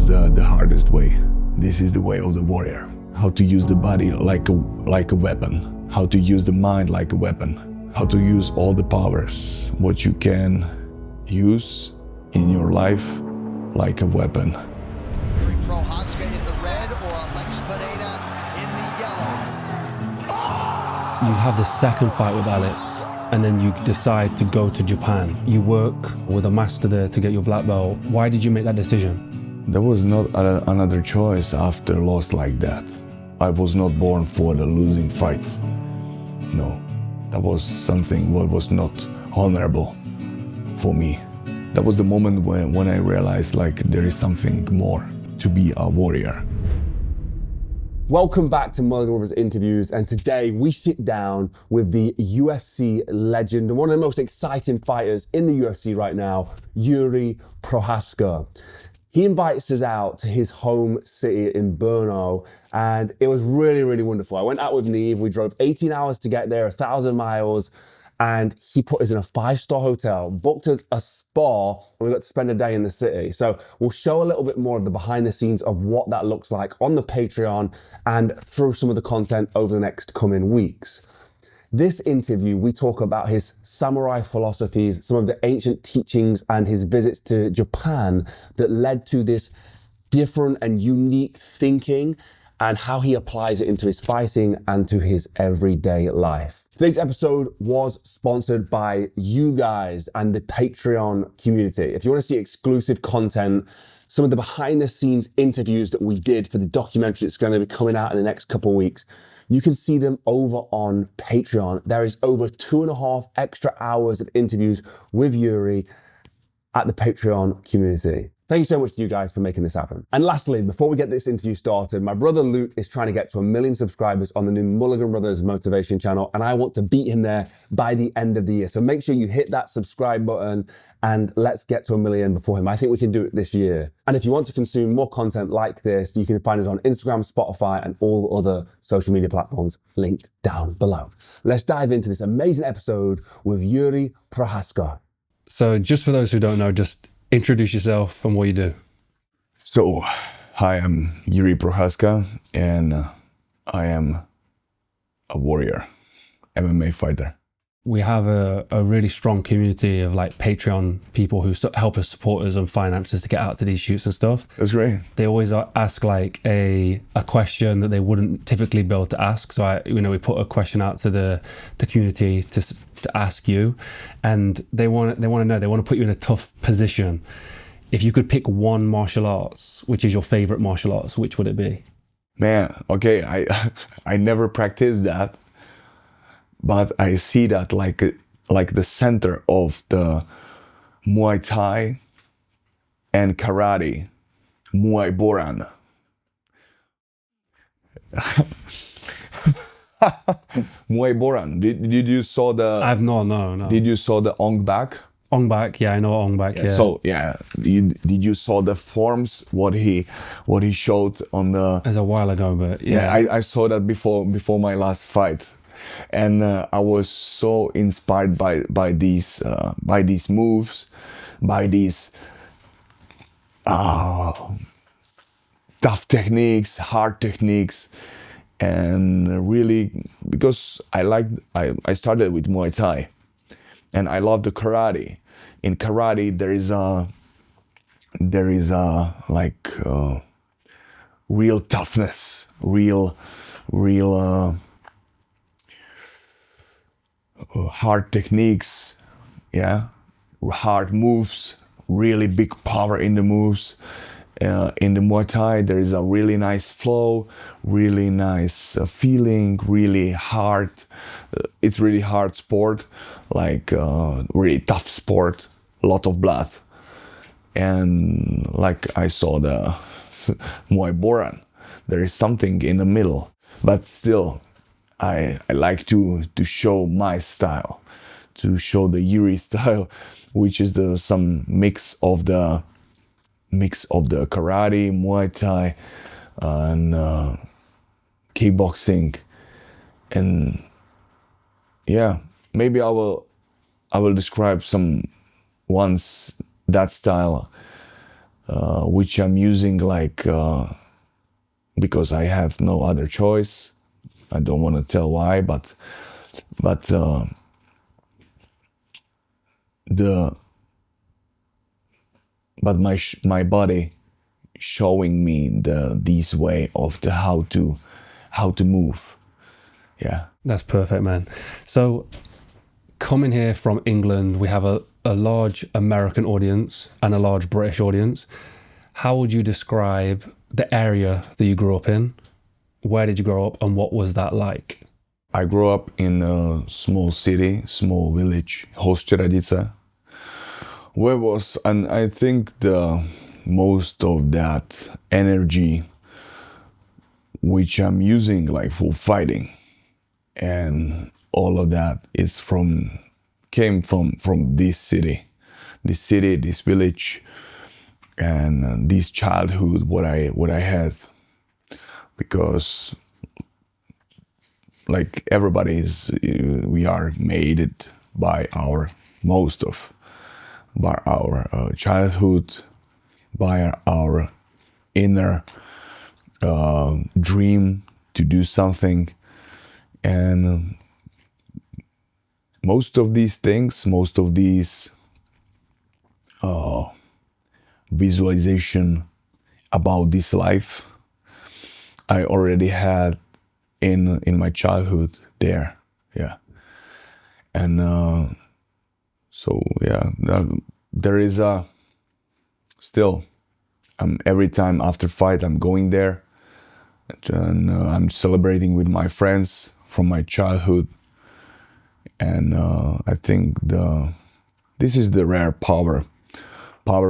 is the hardest way. This is the way of the warrior. How to use the body like a weapon. How to use the mind like a weapon. How to use all the powers, what you can use in your life like a weapon. Jiří Procházka in the red or Alex Pereira in the yellow. You have the second fight with Alex, and then you decide to go to Japan. You work with a master there to get your black belt. Why did you make that decision? There was not another choice after a loss like that. I was not born for the losing fights. No, that was something what was not honorable for me. That was the moment when I realized like there is something more to be a warrior. Welcome back to Mulligan Brothers Interviews, and today we sit down with the UFC legend and one of the most exciting fighters in the UFC right now, Jiří Procházka. He invites us out to his home city in Brno, and it was really, really wonderful. I went out with Neve, we drove 18 hours to get there, 1,000 miles, and he put us in a 5-star hotel, booked us a spa, and we got to spend a day in the city. So we'll show a little bit more of the behind the scenes of what that looks like on the Patreon and through some of the content over the next coming weeks. This interview, we talk about his samurai philosophies, some of the ancient teachings and his visits to Japan that led to this different and unique thinking and how he applies it into his fighting and to his everyday life. Today's episode was sponsored by you guys and the Patreon community. If you want to see exclusive content, some of the behind the scenes interviews that we did for the documentary that's going to be coming out in the next couple of weeks, you can see them over on Patreon. There is over 2.5 extra hours of interviews with Jiří at the Patreon community. Thank you so much to you guys for making this happen. And lastly, before we get this interview started, my brother Luke is trying to get to 1 million subscribers on the new Mulligan Brothers motivation channel, and I want to beat him there by the end of the year. So make sure you hit that subscribe button and let's get to 1 million before him. I think we can do it this year. And if you want to consume more content like this, you can find us on Instagram, Spotify, and all other social media platforms linked down below. Let's dive into this amazing episode with Jiří Procházka. So just for those who don't know, just introduce yourself and what you do. So, hi, I'm Jiří Procházka, and I am a warrior, MMA fighter. We have a really strong community of like Patreon people who help us, support us, and finances to get out to these shoots and stuff. That's great. They always ask like a question that they wouldn't typically be able to ask. So we put a question out to the community to ask you, and they want to know. They want to put you in a tough position. If you could pick one martial arts, which is your favorite martial arts, which would it be? Man, okay, I never practiced that. But I see that like the center of the Muay Thai and Karate, Muay Boran. Muay Boran. Did you saw the? I've no. Did you saw the Ong Bak? Ong Bak, yeah, I know Ong Bak. Yeah. So yeah, did you saw the forms? What he showed on the? As a while ago, but yeah. I saw that before my last fight. And I was so inspired by these moves, by these tough techniques, hard techniques, and really because I started with Muay Thai, and I love the karate. In karate, there is real toughness, real. Hard techniques, yeah, hard moves, really big power in the moves. In the Muay Thai, there is a really nice flow, really nice feeling, really hard. It's really hard sport, like really tough sport, a lot of blood. And like I saw the Muay Boran, there is something in the middle, but still, I like to show my style, to show the Jiří style, which is some mix of the karate, Muay Thai, and kickboxing, and yeah, maybe I will describe some once that style which I'm using like because I have no other choice. I don't want to tell why, but my body showing me this way of the how to move. Yeah. That's perfect, man. So coming here from England, we have a large American audience and a large British audience. How would you describe the area that you grew up in? Where did you grow up and what was that like? I grew up in a small city, small village, Hosteradice, and I think the most of that energy which I'm using like for fighting and all of that came from this village, and this childhood what I had, because like we are made by our childhood, by our inner dream to do something, and most of these visualization about this life I already had in my childhood there. Yeah. And so yeah, there is still every time after fight I'm going there, and I'm celebrating with my friends from my childhood, and I think this is the rare power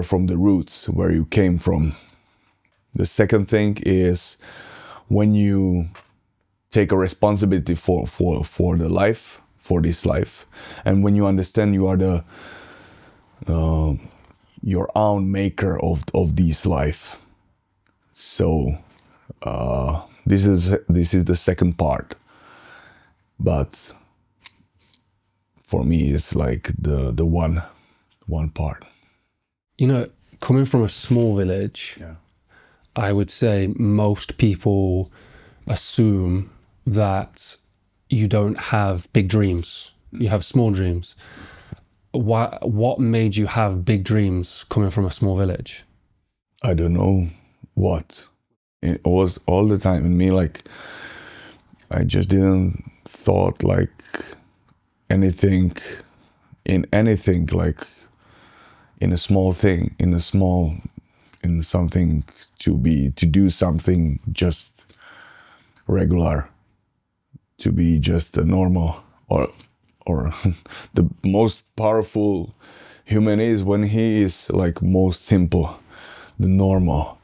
from the roots where you came from. The second thing is when you take a responsibility for the life, for this life, and when you understand you are your own maker of this life. So this is the second part, but for me it's like the one part. You know, coming from a small village, Yeah. I would say most people assume that you don't have big dreams. You have small dreams. What made you have big dreams coming from a small village? I don't know what. It was all the time in me, like I just didn't thought like anything, like in a small thing, in something to do something just regular, to be just a normal, or the most powerful human is when he is like most simple, the normal.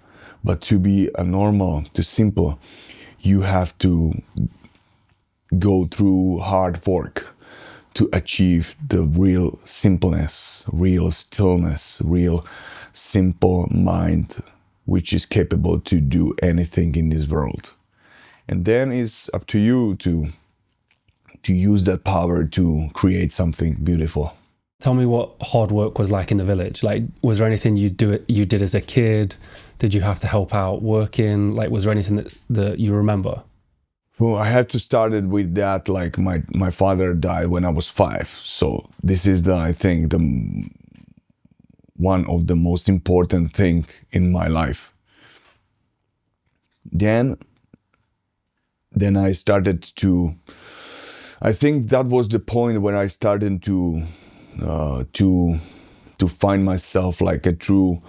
But to be a normal, to simple, you have to go through hard work to achieve the real simpleness, real stillness, real simple mind, which is capable to do anything in this world. And then it's up to you to use that power to create something beautiful. Tell me what hard work was like in the village. Like, was there anything you did as a kid? Did you have to help out working? Like, was there anything that you remember? Well, I had to start it with that. Like my father died when I was 5, so this is I think one of the most important thing in my life. Then I started to. I think that was the point when I started to find myself, like a true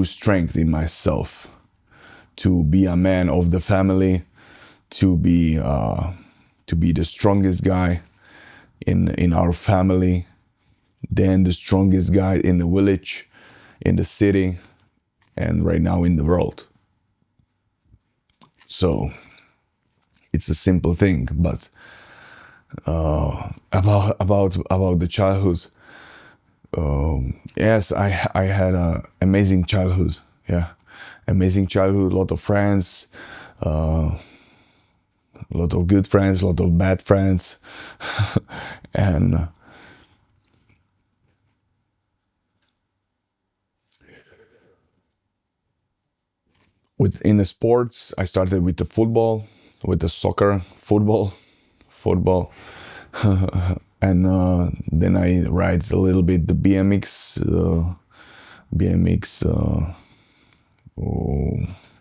strength in myself, to be a man of the family, to be the strongest guy in our family, then the strongest guy in the village, in the city, and right now in the world. So it's a simple thing, but about the childhood. Yes, I had an amazing childhood. Yeah, amazing childhood. A lot of friends, a lot of good friends, a lot of bad friends, and within the sports, I started with the football, with the soccer, football, and then I ride a little bit the BMX,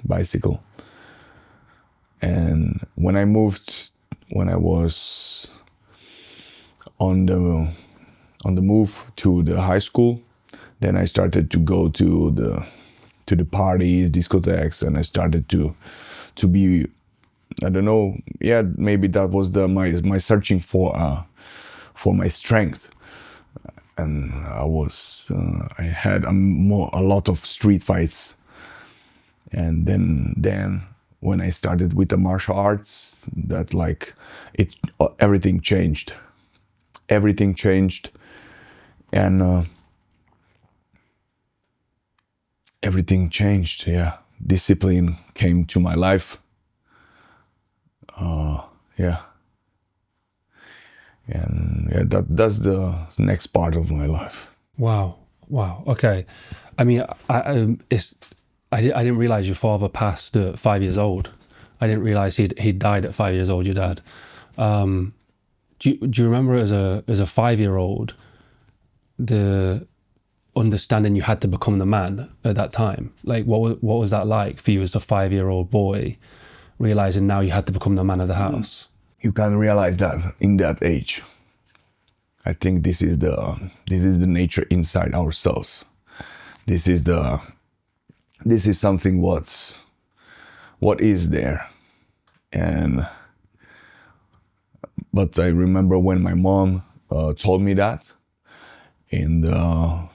bicycle. And when I was on the move to the high school, then I started to go to the parties, discotheques, and I started to be, I don't know, yeah, maybe that was my searching for my strength. And I had a lot of street fights. And then when I started with the martial arts, that like everything changed. Everything changed, and everything changed. Yeah, discipline came to my life. Yeah, and yeah, that's the next part of my life. Wow. Okay. I mean, I didn't realize your father passed at 5 years old. I didn't realize he died at 5 years old. Your dad. Do you remember as a 5-year-old the understanding you had to become the man at that time? Like what was that like for you as a 5-year-old boy, realizing now you had to become the man of the house? You can't realize that in that age. I think this is the nature inside ourselves. This is something what is there. But I remember when my mom told me that in the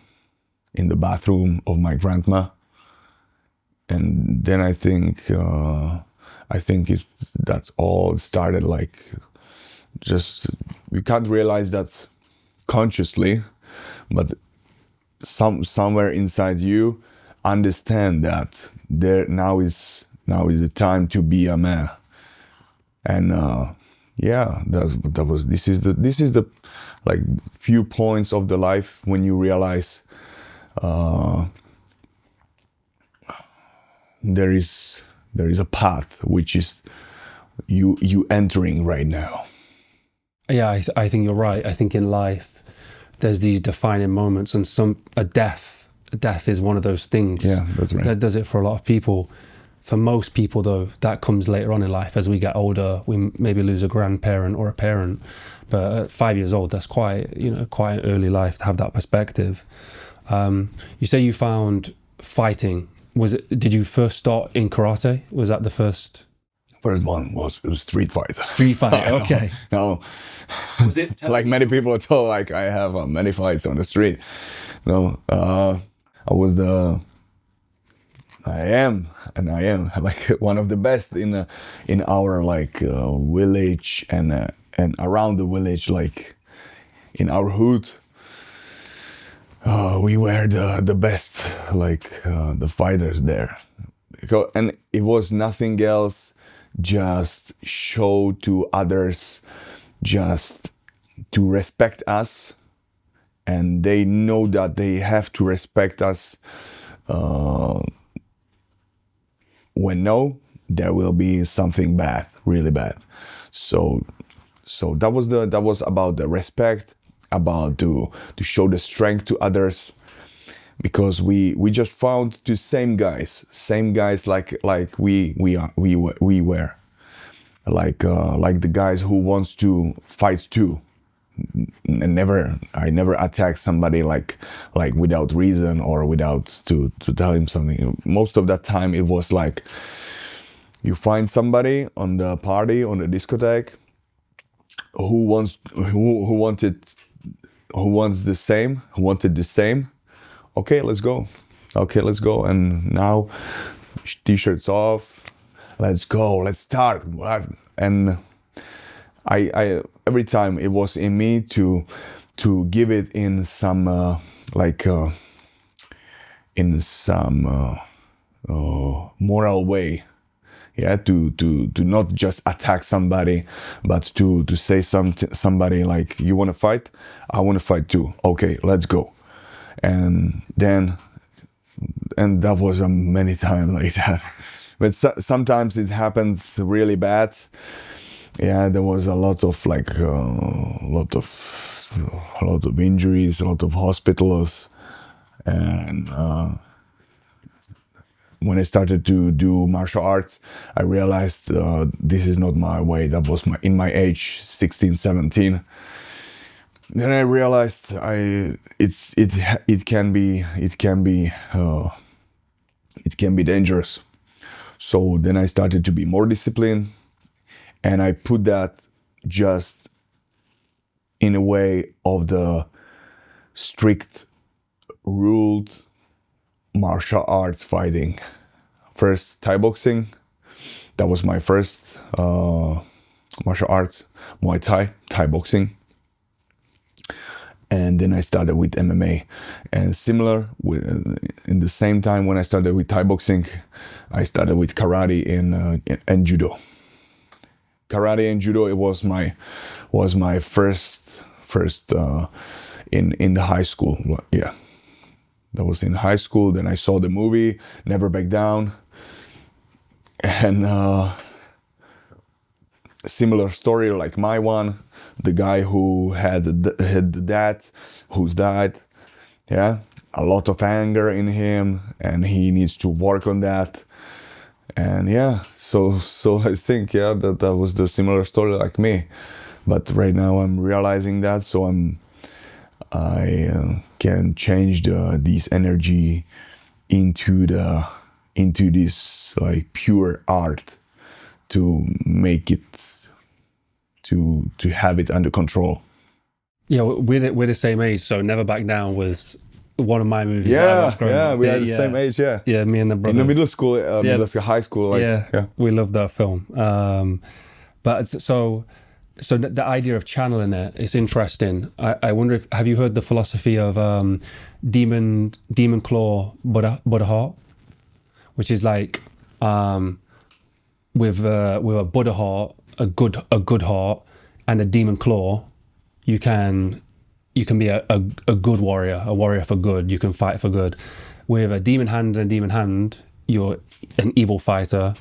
bathroom of my grandma, and then I think that all started like, just, we can't realize that consciously, but somewhere inside you understand that now is the time to be a man. And yeah, this is the like few points of the life when you realize there is a path which is you entering right now. Yeah, I think you're right. I think in life there's these defining moments, and a death is one of those things. Yeah, that's right. That does it for a lot of people. For most people, though, that comes later on in life. As we get older, we maybe lose a grandparent or a parent. But at 5 years old, that's quite an early life to have that perspective. You say you found fighting. Did you first start in karate? Was that the first? First one was street fight. Street fight. Okay. No. Was it Like many people are told, like I have many fights on the street. No. I am like one of the best in our like village and around the village, like in our hood. We were the best, like the fighters there, and it was nothing else, just show to others, just to respect us, and they know that they have to respect us. When no, there will be something bad, really bad. So that was about the respect, about to show the strength to others, because we just found the same guys like we were, like the guys who wants to fight too. And I never attack somebody like without reason or without to tell him something. Most of that time it was like you find somebody on the party, on the discotheque, who wanted the same. Okay, let's go. And now t-shirts off, let's go, let's start. And I every time it was in me to give it in some moral way, yeah, to not just attack somebody, but to say somebody like, you want to fight, I want to fight too, okay, let's go. And that was many times like that. but sometimes it happens really bad. Yeah, there was a lot of a lot of injuries, a lot of hospitals, and when I started to do martial arts, I realized this is not my way. That was in my age, 16, 17. Then I realized it can be dangerous. So then I started to be more disciplined, and I put that just in a way of the strict ruled martial arts fighting. First Thai boxing, that was my first martial arts, Muay Thai, Thai boxing. And then I started with MMA. And similar, in the same time when I started with Thai boxing, I started with karate and judo. Karate and judo, it was my first in the high school. Yeah, that was in high school. Then I saw the movie Never Back Down, and a similar story like my one. The guy who had the dad who's died, yeah, a lot of anger in him, and he needs to work on that. And yeah, so I think that was the similar story like me, but right now I'm realizing that, so I can change this energy into this like pure art to make it to have it under control. Yeah, we're the same age, so Never Back Down was one of my movies. That I watched growing up. We are the same age. Yeah, me and the brothers. In the middle school, high school. We loved that film. But so the idea of channeling it is interesting. I wonder if have you heard the philosophy of demon claw Buddha heart, which is like with a Buddha heart, a good heart, and a demon claw, you can be a good warrior, a warrior for good. You can fight for good. With a demon hand and a demon hand, you're an evil fighter.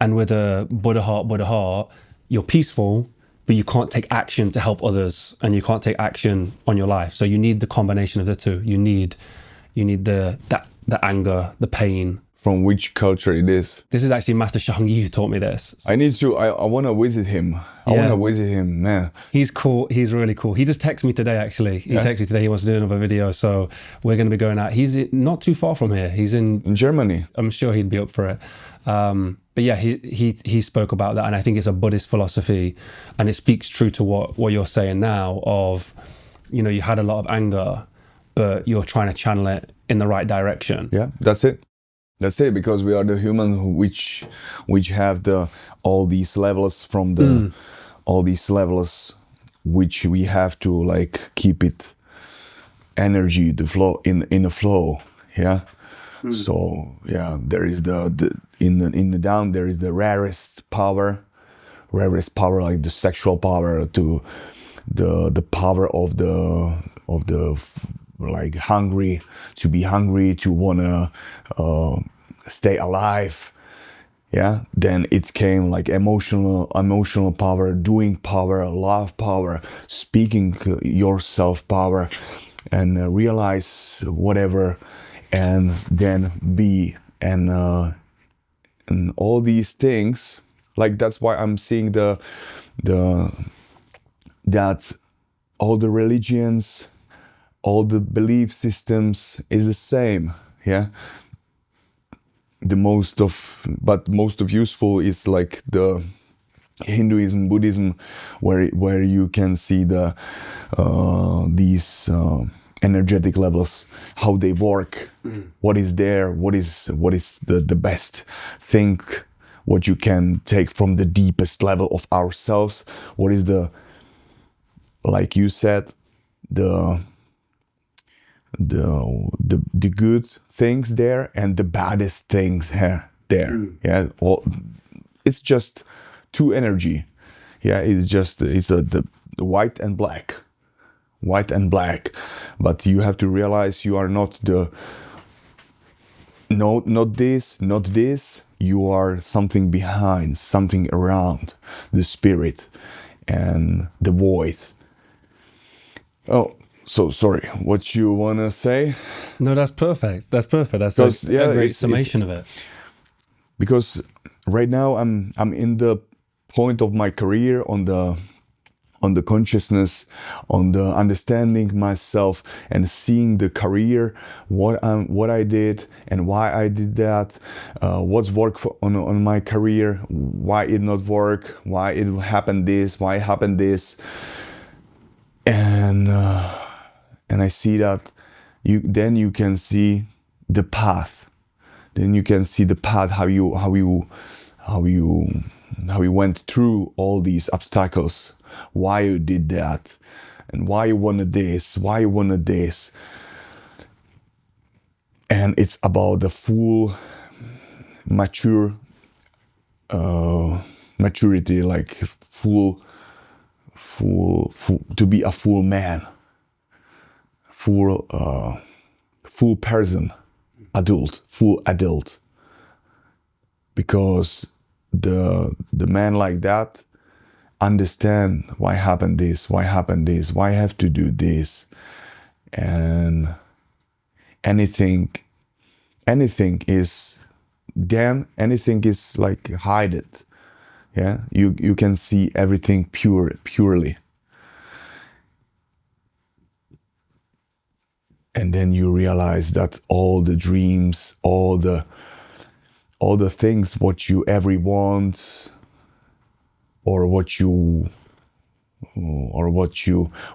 And with a Buddha heart, you're peaceful, but you can't take action to help others, and you can't take action on your life. So you need the combination of the two. You need the anger, the pain. From which culture it is? This is actually Master Shang Yu who taught me this. I want to visit him. I want to visit him, man. He's cool. He's really cool. He just texted me today, actually. He texted me today. He wants to do another video. So we're going to be going out. He's not too far from here. He's in Germany. I'm sure he'd be up for it. But yeah, he spoke about that. And I think it's a Buddhist philosophy. And it speaks true to what you're saying now of, you had a lot of anger, but you're trying to channel it in the right direction. Yeah, that's it. That's it, because we are the human which have all these levels all these levels which we have to like keep it energy the flow in a flow. Yeah. So yeah, there is in the down there is the rarest power like the sexual power, to the power of the like hungry, to be hungry, to wanna stay alive. Yeah, then it came like emotional power, doing power, love power, speaking yourself power, and realize whatever, and then be, and all these things. Like that's why I'm seeing that all the religions, all the belief systems is the same. Yeah. Most of useful is like the Hinduism, Buddhism, where you can see these energetic levels, how they work, what is there, what is the best thing, what you can take from the deepest level of ourselves, what is like you said, the good things there and the baddest things there. Yeah, it's just two energy. Yeah, it's the white and black, but you have to realize you are not not this. you are something behind, something around the spirit and the void. Oh, so sorry. What you wanna say? No, that's perfect. That's perfect. That's a great summation of it. Because right now I'm in the point of my career on the consciousness, on the understanding myself and seeing the career, what I did and why I did that, what's worked on my career, why it not work, why it happened this, why it happened this, and I see that you can see the path. Then you can see the path, how you went through all these obstacles, why you did that, and why you wanted this, and it's about the full maturity, like full to be a full man, full person, full adult, because the man like that understand why happened this, why I have to do this, and anything is like hide it. Yeah, you can see everything purely, and then you realize that all the dreams, all the things what you ever want, or what you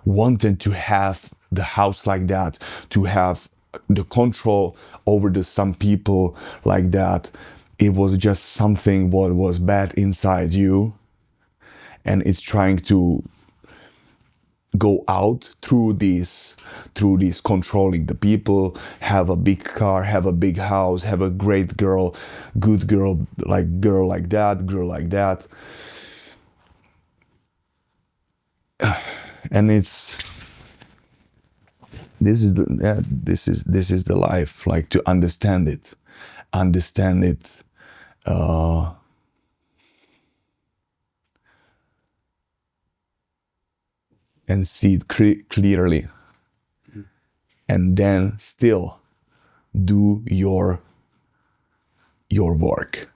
wanted to have, the house like that, to have the control over some people like that, it was just something what was bad inside you, and it's trying to go out through these controlling the people, have a big car, have a big house, have a great girl, good girl like that. And this is the life, like, to understand it, and see it clearly, and then still do your work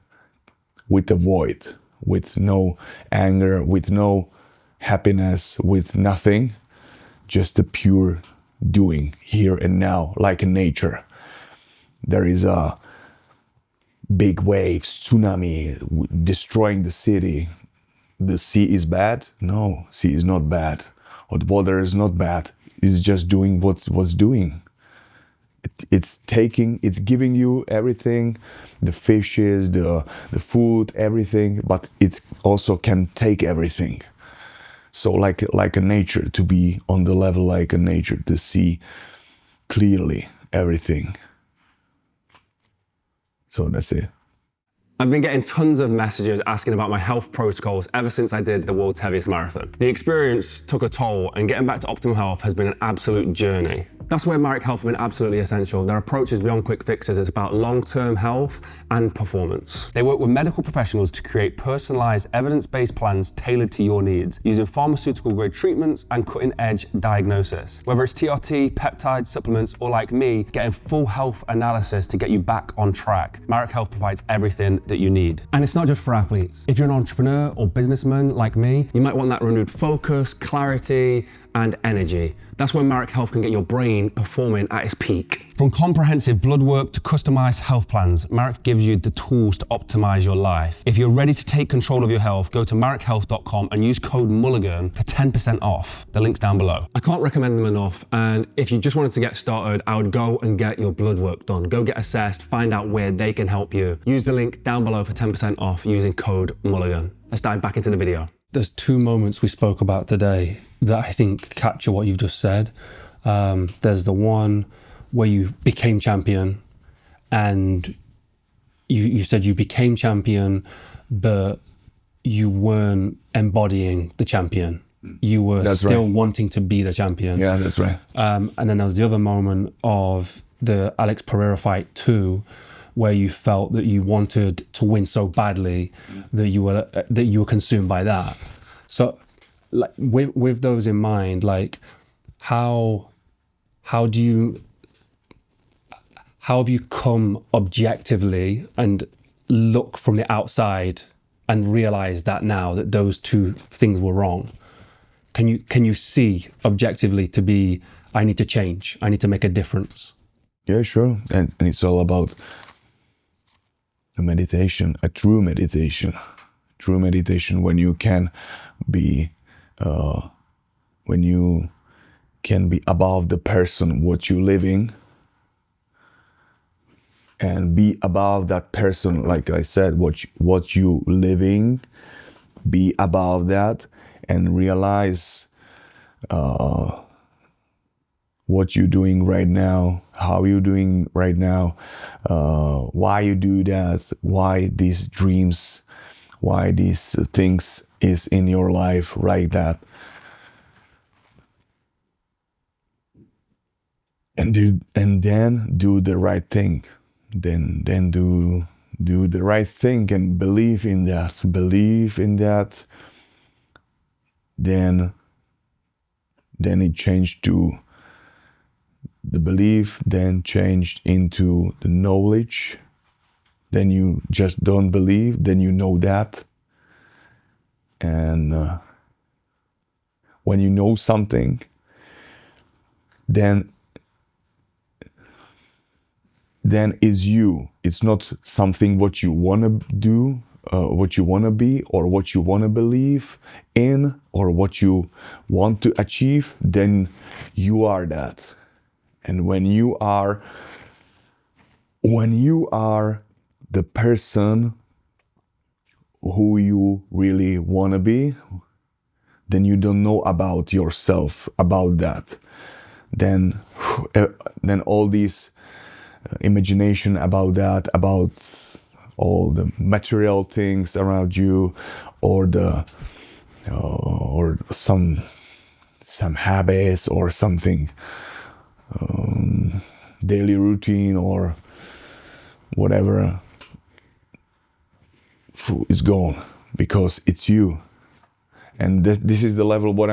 with a void, with no anger, with no happiness, with nothing, just a pure doing here and now, like in nature. There is a big wave, tsunami destroying the city. The sea is bad? No, sea is not bad. Or the water is not bad. It's just doing what's doing. It's giving you everything, the fishes, the food, everything, but it also can take everything. So like a nature, to be on the level like a nature, to see clearly everything. So that's it. I've been getting tons of messages asking about my health protocols ever since I did the world's heaviest marathon. The experience took a toll, and getting back to optimal health has been an absolute journey. That's where Marek Health have been absolutely essential. Their approach is beyond quick fixes. It's about long-term health and performance. They work with medical professionals to create personalized, evidence-based plans tailored to your needs, using pharmaceutical-grade treatments and cutting-edge diagnosis. Whether it's TRT, peptides, supplements, or like me, getting full health analysis to get you back on track, Marek Health provides everything that you need. And it's not just for athletes. If you're an entrepreneur or businessman like me, you might want that renewed focus, clarity, and energy. That's where Marek Health can get your brain performing at its peak. From comprehensive blood work to customized health plans, Marek gives you the tools to optimize your life. If you're ready to take control of your health, go to marekhealth.com and use code Mulligan for 10% off. The link's down below. I can't recommend them enough, and if you just wanted to get started, I would go and get your blood work done. Go get assessed, find out where they can help you. Use the link down below for 10% off using code Mulligan. Let's dive back into the video. There's two moments we spoke about today that I think capture what you've just said. There's the one where you became champion, and you said you became champion, but you weren't embodying the champion. You were still wanting to be the champion. Yeah, that's right. And then there was the other moment of the Alex Pereira fight too, where you felt that you wanted to win so badly that you were consumed by that. So, like with those in mind, like how have you come objectively and look from the outside and realize that now that those two things were wrong? Can you see objectively to be, I need to change, I need to make a difference? Yeah, sure. And it's all about a meditation, a true meditation. True meditation when you can be above the person what you living, and be above that person, like I said, what you living, be above that, and realize what you're doing right now, how you're doing right now, why you do that, why these dreams, why these things is in your life right that. And then do the right thing. Then do the right thing and believe in that. Then it changed to the belief, then changed into the knowledge. Then you just don't believe, then you know that. And when you know something, then it's you. It's not something what you want to do, what you want to be, or what you want to believe in, or what you want to achieve. Then you are that. And when you are the person who you really want to be, then you don't know about yourself, about that. Then all these imagination about that, about all the material things around you, or some habits or something, daily routine or whatever, is gone, because it's you. And this is the level what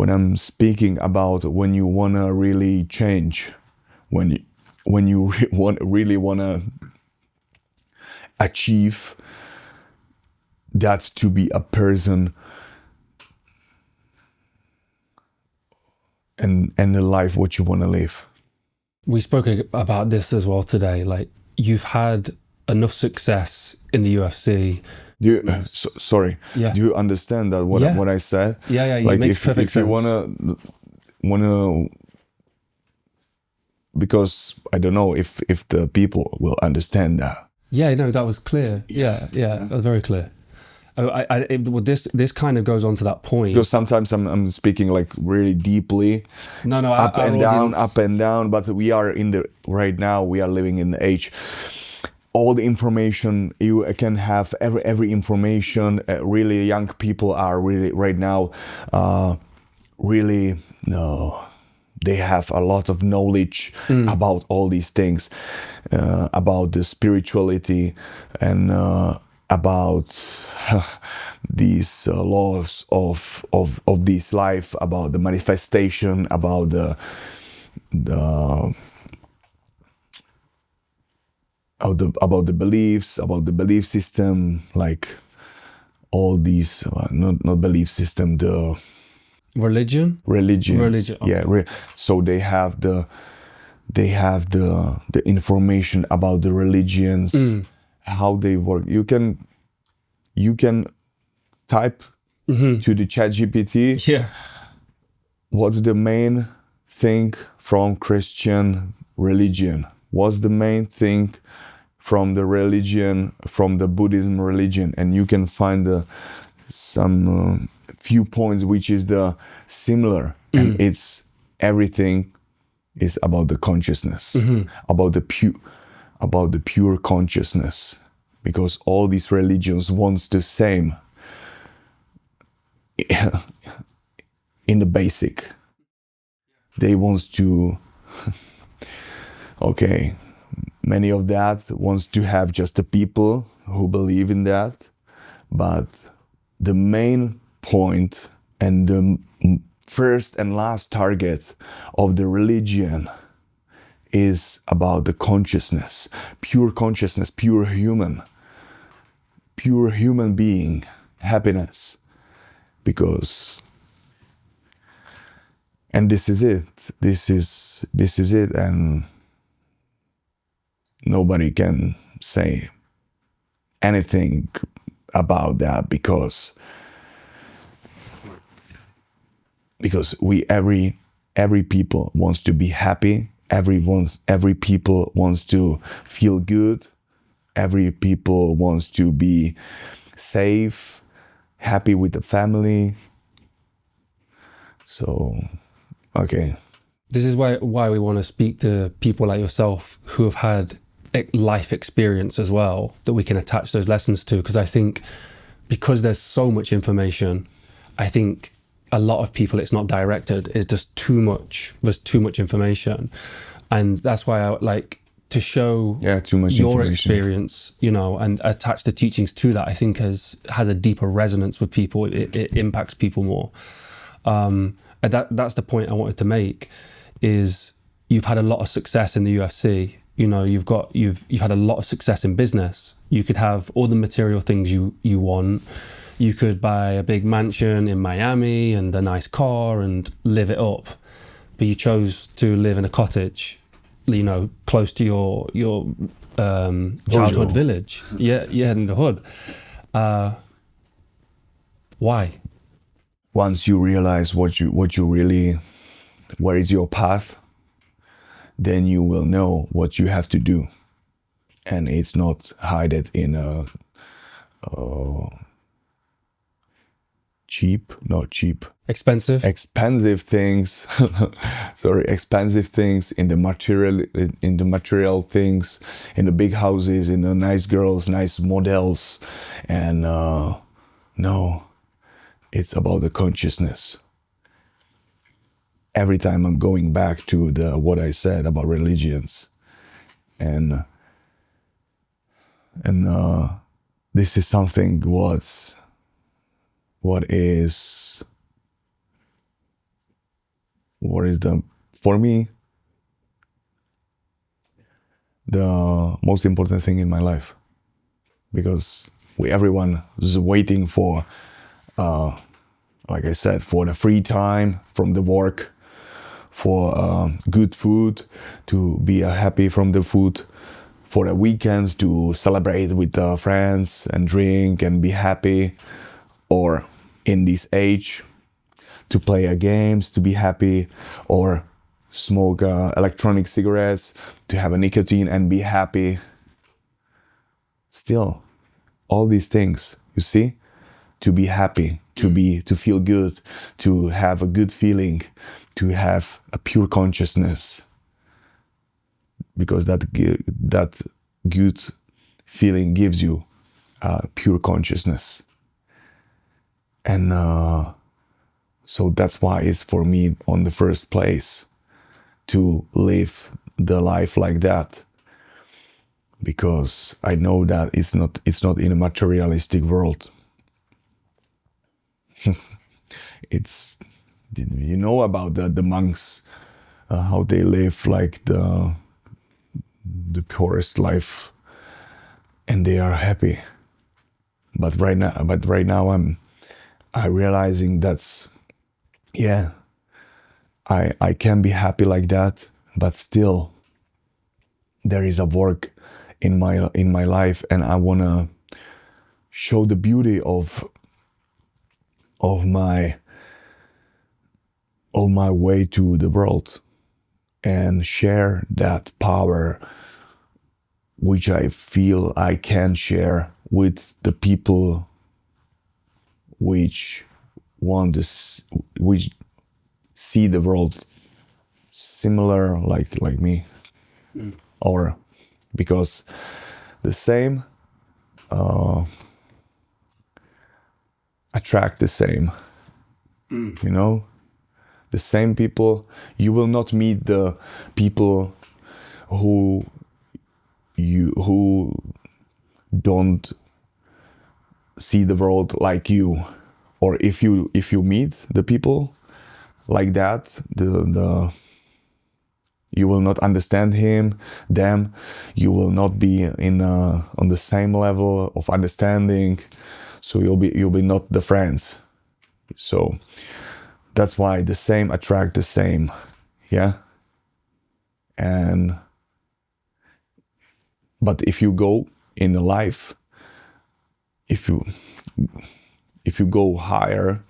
I'm speaking about, when you wanna really change, when you really wanna achieve that, to be a person and the life what you wanna live. We spoke about this as well today. Like, you've had enough success in the UFC. Do you, sorry. Yeah. Do you understand that what I said? Yeah. Like, makes perfect sense. You wanna, because I don't know if the people will understand that. Yeah, no, that was clear. Yeah, that was very clear. This kind of goes on to that point. Because sometimes I'm speaking like really deeply, up and down. But we are right now we are living in the age. All the information you can have, every information. Really, young people are really right now. They have a lot of knowledge about all these things, about the spirituality, and about these laws of this life, about the manifestation, about the beliefs, about the belief system, like all these not belief system, the religions. Okay. Yeah, so they have the information about the religions, how they work. You can type to the ChatGPT. Yeah. What's the main thing from Christian religion? What's the main thing from the religion, from the Buddhism religion? And you can find some few points which is the similar, and it's everything is about the consciousness, about the pure consciousness, because all these religions wants the same in the basic. They wants to many of that wants to have just the people who believe in that. But the main point and the first and last target of the religion is about the consciousness, pure human being, happiness. Because, and this is it, and nobody can say anything about that, because we every people wants to be happy, every people wants to feel good, every people wants to be safe, happy with the family. So, okay. This is why we want to speak to people like yourself who have had life experience as well, that we can attach those lessons to. Because I think because there's so much information, I think a lot of people, it's not directed. It's just too much. There's too much information. And that's why I like to show too much your experience, you know, and attach the teachings to that. I think has a deeper resonance with people. It impacts people more. And that's the point I wanted to make, is you've had a lot of success in the UFC. You know, you've had a lot of success in business. You could have all the material things you want. You could buy a big mansion in Miami and a nice car and live it up. But you chose to live in a cottage, you know, close to your childhood village. Yeah, in the hood. Why? Once you realize what you really, where is your path, then you will know what you have to do, and it's not hide in a expensive things. Expensive things in the material things, in the big houses, in the nice girls, nice models, and no, it's about the consciousness. Every time I'm going back to what I said about religions, and this is something what is for me the most important thing in my life, because everyone is waiting for, like I said, for the free time from the work, for good food, to be happy from the food, for the weekends to celebrate with friends and drink and be happy, or in this age to play games to be happy, or smoke electronic cigarettes to have a nicotine and be happy. Still, all these things, you see, to be happy, to feel good, to have a good feeling, to have a pure consciousness, because that good feeling gives you pure consciousness. And so that's why it's for me on the first place to live the life like that, because I know that it's not in a materialistic world. It's, you know about the monks, how they live like the poorest life, and they are happy. But right now I'm realizing that's, yeah, I can be happy like that, but still there is a work in my life, and I wanna show the beauty of my way to the world, and share that power which I feel I can share with the people which see the world similar like me, or because the same attract the same, you know, the same people. You will not meet the people who who don't see the world like you, or if you meet the people like that, you will not understand them. You will not be on the same level of understanding. So you'll be not the friends. So that's why the same attract the same, yeah. But if you go in life, if you go higher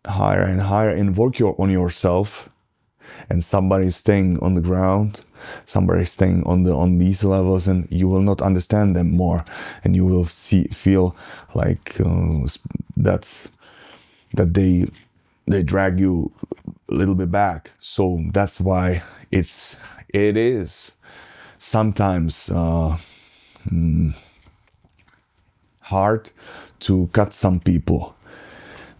and higher and work on yourself, and somebody staying on the ground, somebody staying on these levels, and you will not understand them more, and you will feel like that they drag you a little bit back. So that's why it is sometimes hard to cut some people,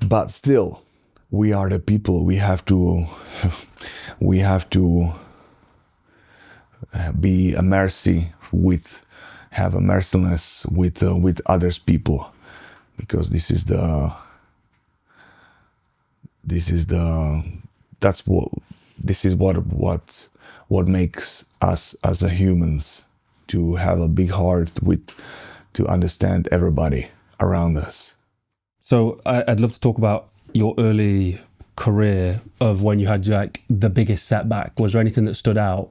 but still we are the people. We have to be a mercy have a merciless with others people, because this is what makes us as a humans, to have a big heart to understand everybody around us. So I'd love to talk about your early career, of when you had like the biggest setback. Was there anything that stood out,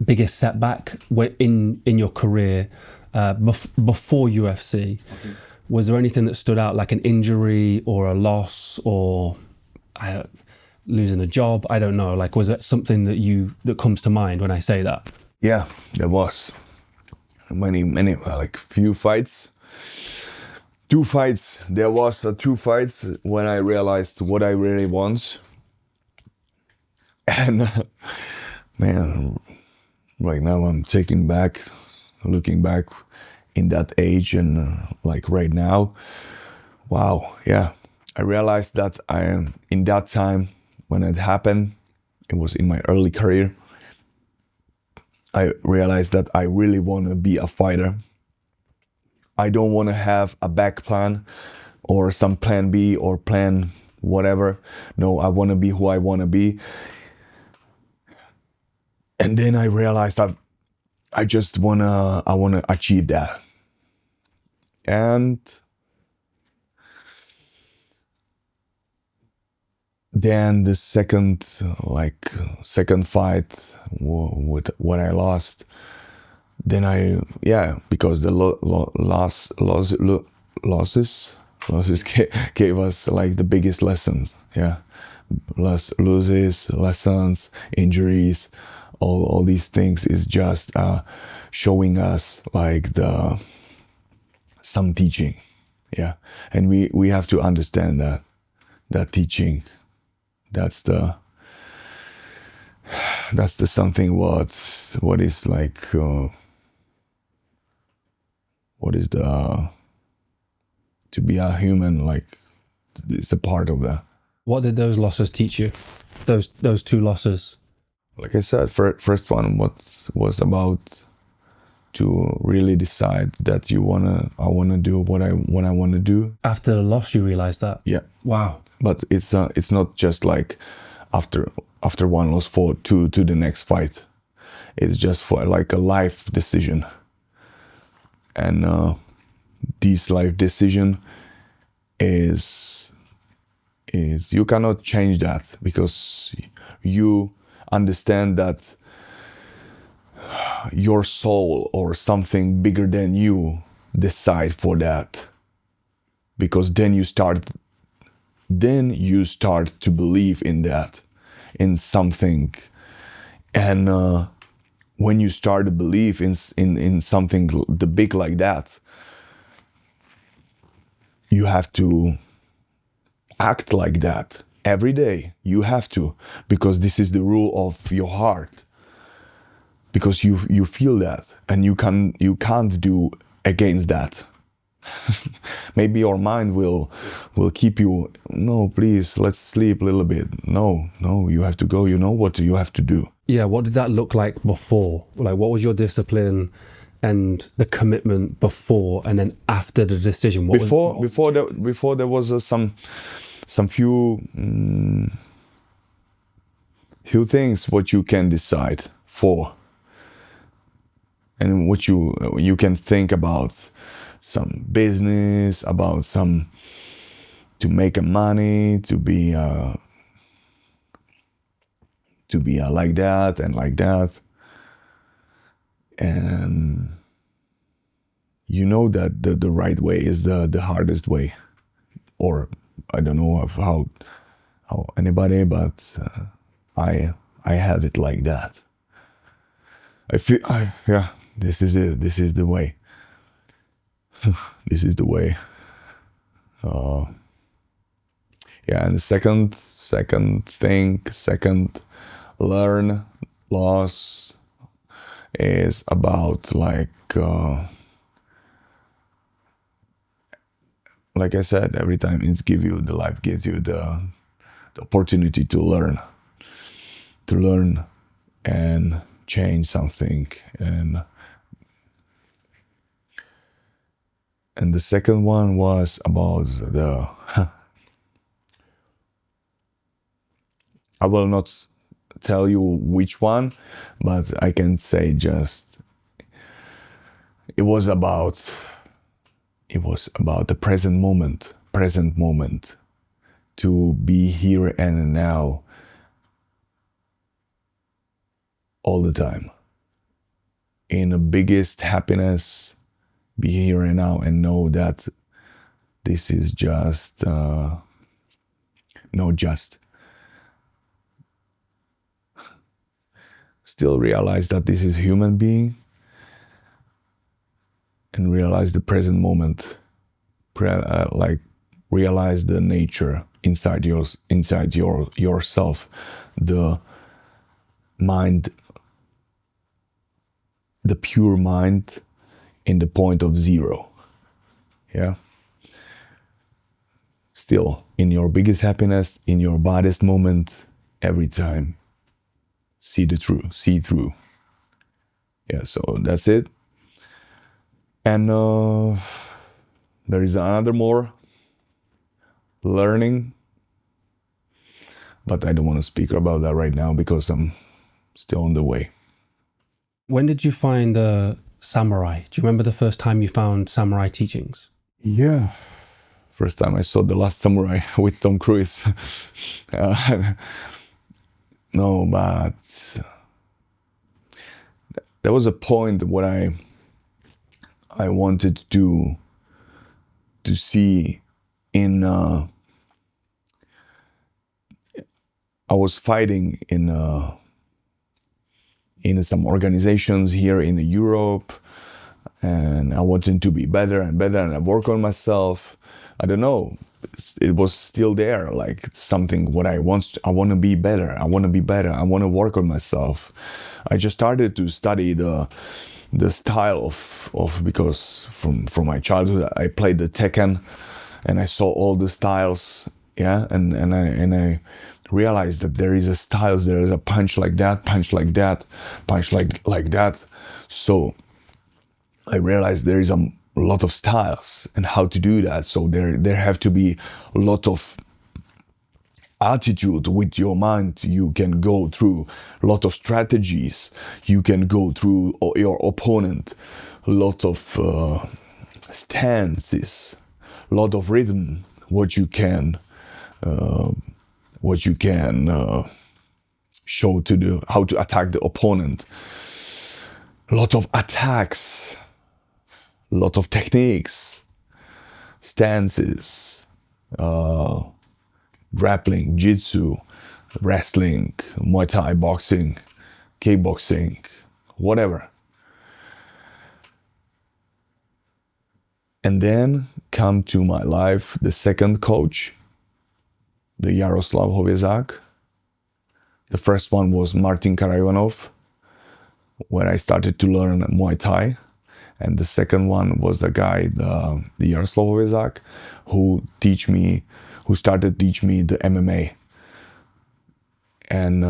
biggest setback in your career before UFC? Okay. Was there anything that stood out, like an injury or a loss, or losing a job? I don't know. Like, was it something that comes to mind when I say that? Yeah, there was many like few fights. 2 fights. There was 2 fights when I realized what I really want. And man, right now I'm looking back in that age, and like right now, wow, yeah. I realized that I am in that time when it happened, it was in my early career. I realized that I really want to be a fighter. I don't want to have a back plan or some plan B or plan whatever. No, I want to be who I want to be. And then I realized that I want to achieve that. And then the second fight with what I lost, then because the losses gave us like the biggest lessons, yeah. Lessons, injuries, all these things is just showing us like some teaching, yeah. And we have to understand that teaching, that's the something what is like what is to be a human, like it's a part of that. What did those losses teach you? Those 2 losses? Like I said, first one was about to really decide that I wanna do what I wanna do. After the loss, you realized that? Yeah. Wow. But it's not just like after one loss to the next fight. It's just for like a life decision. And this life decision is you cannot change that, because you understand that your soul or something bigger than you decide for that, because then you start to believe in that, in something. And when you start to believe in something the big like that, you have to act like that every day. You have to, because this is the rule of your heart, because you feel that, and you can't do against that. Maybe your mind will keep you, no, please, let's sleep a little bit. No, you have to go. You know what you have to do. Yeah, what did that look like before? Like, what was your discipline and the commitment before, and then after the decision? Before there was some few things what you can decide for, and what you can think about, some business, about some to make a money, to be like that and like that. And you know that the right way is the hardest way, or I don't know of how anybody, but I have it like that. I feel yeah, this is it. This is the way. This is the way. Yeah, and the second learn loss is about like I said, every time life gives you the opportunity to learn and change something. And the second one was about I will not tell you which one, but I can say just it was about the present moment, to be here and now all the time, in the biggest happiness. Be here and now and know that this is just still realize that this is human being, and realize the present moment, like realize the nature inside yourself, the mind, the pure mind in the point of zero. Yeah. Still in your biggest happiness, in your baddest moment, every time see through. Yeah, so that's it. And there is another more learning, but I don't want to speak about that right now because I'm still on the way. When did you find samurai? Do you remember the first time you found samurai teachings? Yeah, first time I saw The Last Samurai with Tom Cruise. No, but there was a point where I wanted to see in I was fighting in some organizations here in Europe, and I wanted to be better and better, and I work on myself. I don't know, it was still there, like something what I want to be better. I want to work on myself. I just started to study the style of because from my childhood I played the Tekken, and I saw all the styles, yeah, and I realized that there is a styles, there is a punch like that, punch like that, punch like that. So I realized there is a lot of styles and how to do that. So there have to be a lot of attitude with your mind. You can go through a lot of strategies. You can go through your opponent, a lot of stances, a lot of rhythm. What you can show to how to attack the opponent. A lot of attacks, a lot of techniques, stances, grappling, jiu-jitsu, wrestling, Muay Thai, boxing, kickboxing, whatever. And then come to my life the second coach, the Jaroslav Hovězák. The first one was Martin Karajanov, where I started to learn Muay Thai. And the second one was the guy, the Jaroslav, who started teach me the MMA. And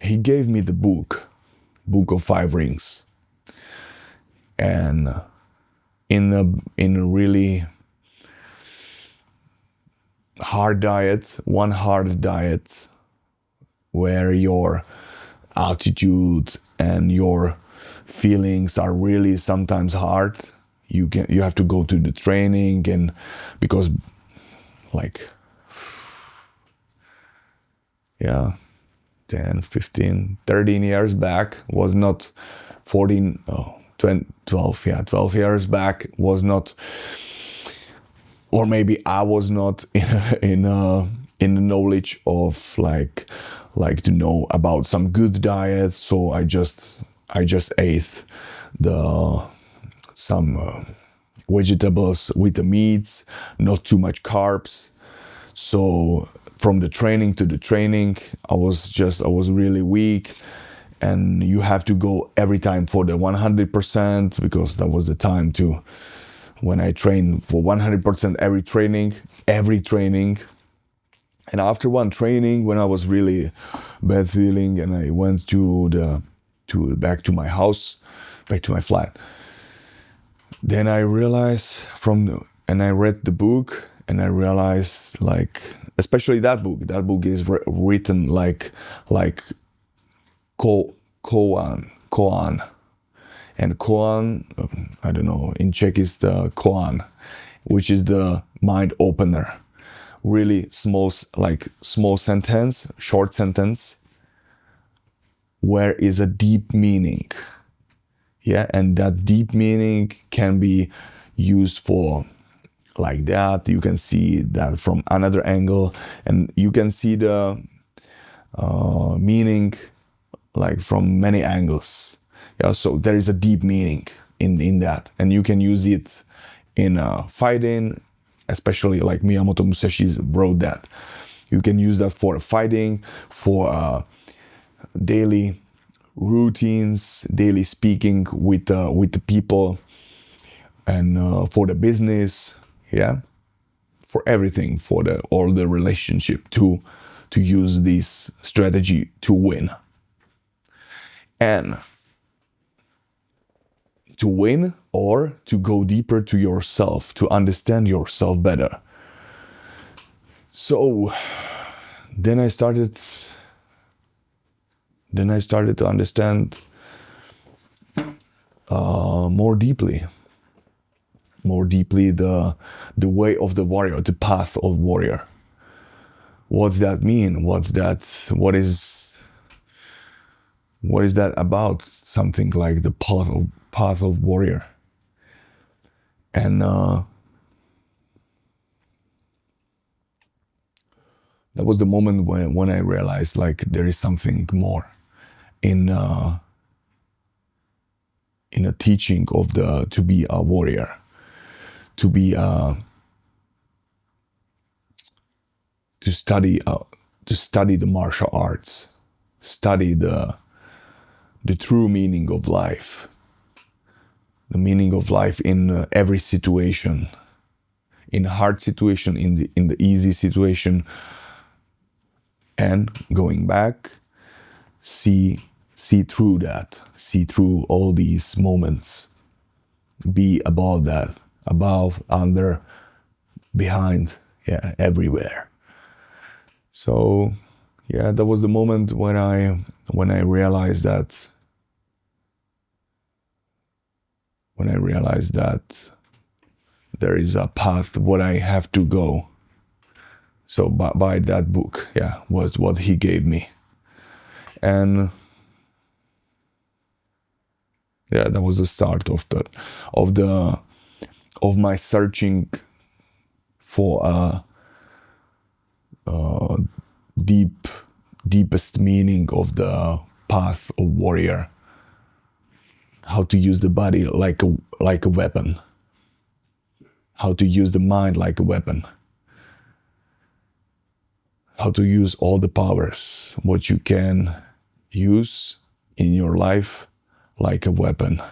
he gave me the book of 5 rings. And in a really hard diet, where your attitude and your feelings are really sometimes hard, you have to go to the training, and because like 10, 15, 13 years back was not 14, 12 years back was not, or maybe I was not in the knowledge of like to know about some good diet. So I just ate some vegetables with the meats, not too much carbs. So from the training to the training, I was really weak. And you have to go every time for the 100%, because that was the time when I trained for 100% every training. And after one training, when I was really bad feeling, and I went back to my house, back to my flat, then I realized and I read the book, and I realized, like, especially that book is written like koan. And koan, I don't know, in Czech is the koan, which is the mind opener. Really small sentence, short sentence, where is a deep meaning. Yeah, and that deep meaning can be used for like that. You can see that from another angle, and you can see the meaning like from many angles. Yeah, so there is a deep meaning in that, and you can use it in fighting, especially like Miyamoto Musashi wrote that. You can use that for fighting, for daily routines, daily speaking with the people, and for the business, yeah, for everything, for all the relationship, to use this strategy to win. And to win, or to go deeper to yourself, to understand yourself better. So then I started to understand more deeply the way of the warrior, the path of warrior. What's that mean? What is that about? Something like the path of warrior. And that was the moment when I realized, like, there is something more in a teaching of to be a warrior, to be to study the martial arts, study the true meaning of life, the meaning of life in every situation, in hard situation, in the easy situation, and going back, see through that, see through all these moments, be above that, above, under, behind, yeah, everywhere. So yeah, that was the moment when I realized that there is a path what I have to go. So by that book, yeah, was what he gave me. And yeah, that was the start of my searching for a deepest meaning of the path of warrior. How to use the body like a weapon. How to use the mind like a weapon. How to use all the powers, what you can use in your life, like a weapon.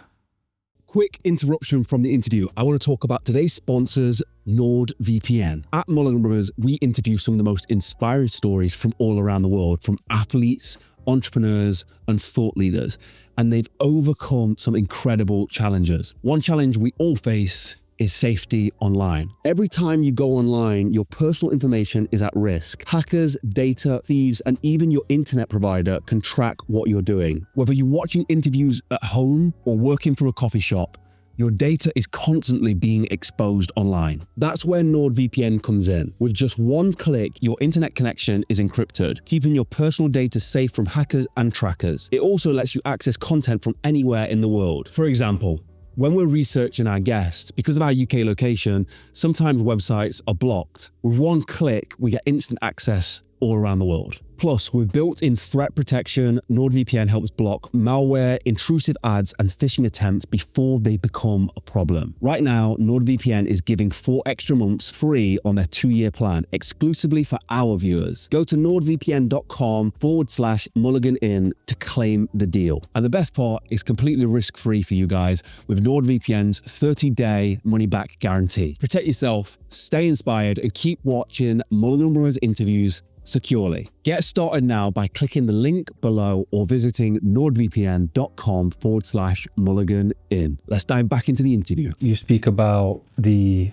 Quick interruption from the interview. I want to talk about today's sponsors, NordVPN. At Mulligan Brothers, we interview some of the most inspiring stories from all around the world, from athletes, entrepreneurs, and thought leaders. And they've overcome some incredible challenges. One challenge we all face is safety online. Every time you go online, your personal information is at risk. Hackers, data, thieves, and even your internet provider can track what you're doing. Whether you're watching interviews at home or working from a coffee shop, your data is constantly being exposed online. That's where NordVPN comes in. With just one click, your internet connection is encrypted, keeping your personal data safe from hackers and trackers. It also lets you access content from anywhere in the world. For example, when we're researching our guests, because of our UK location, sometimes websites are blocked. With one click, we get instant access all around the world. Plus, with built-in threat protection, NordVPN helps block malware, intrusive ads, and phishing attempts before they become a problem. Right now, NordVPN is giving 4 extra months free on their 2-year plan, exclusively for our viewers. Go to nordvpn.com/mulliganin to claim the deal. And the best part is completely risk-free for you guys with NordVPN's 30-day money-back guarantee. Protect yourself, stay inspired, and keep watching Mulligan Brothers interviews securely. Get started now by clicking the link below or visiting nordvpn.com/mulliganin. Let's dive back into the interview. You speak about the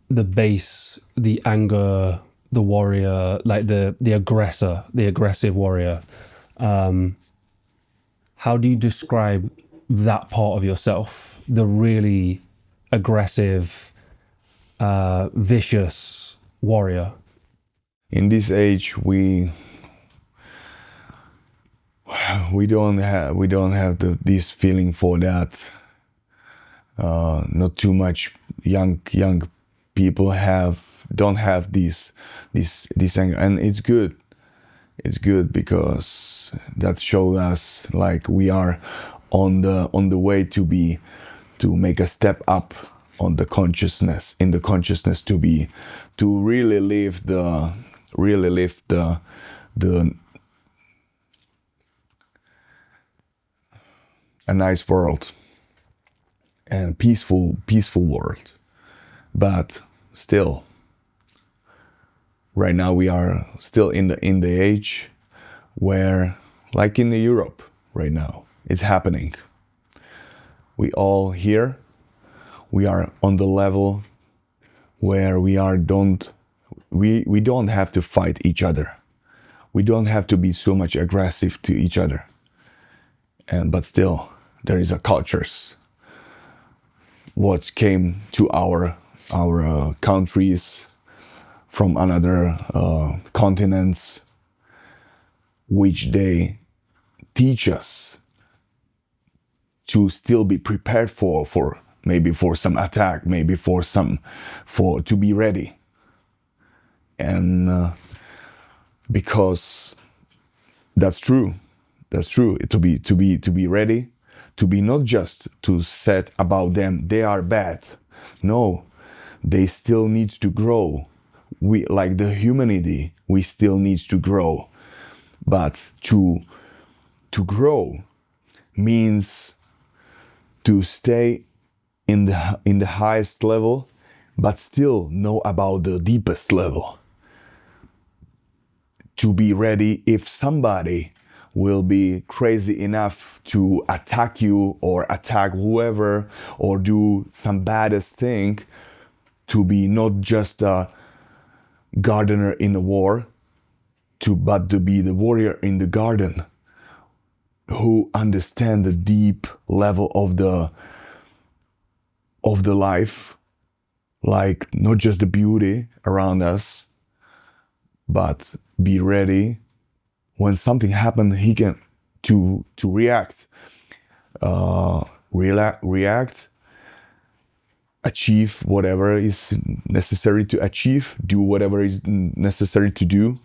base, the anger, the warrior, like the aggressor, the aggressive warrior. How do you describe that part of yourself? The really aggressive, vicious warrior. In this age, we don't have this feeling for that. Not too much young people don't have this anger, and it's good. It's good because that shows us like we are on the way to make a step up on the consciousness, to really live a nice world and peaceful world. But still, right now we are still in the age where, like in Europe right now, it's happening. We all here, we are on the level where we don't have to fight each other. We don't have to be so much aggressive to each other. But still, there is a cultures. What came to our countries from another continents, which they teach us to still be prepared for maybe for some attack, maybe to be ready. And because that's true to be ready, to be not just to set about them they are bad. No, they still need to grow. We, like the humanity, we still need to grow. But to grow means to stay in the highest level, but still know about the deepest level. To be ready if somebody will be crazy enough to attack you or attack whoever or do some baddest thing, to be not just a gardener in a war, but to be the warrior in the garden who understand the deep level of the life, like not just the beauty around us, but be ready when something happens. He can to react, achieve whatever is necessary to achieve, do whatever is necessary to do,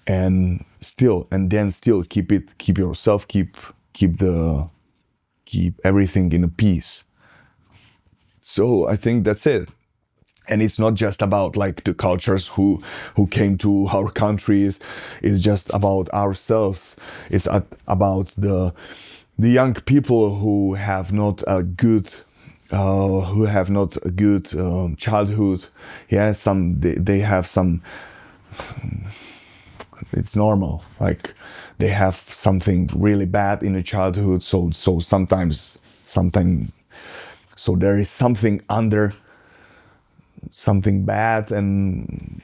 and then still keep yourself, keep everything in a peace. So I think that's it. And it's not just about like the cultures who came to our countries. It's just about ourselves. It's about the young people who have not a good childhood. Yeah, they have some. It's normal. Like they have something really bad in the childhood. So sometimes so there is something under. Something bad, and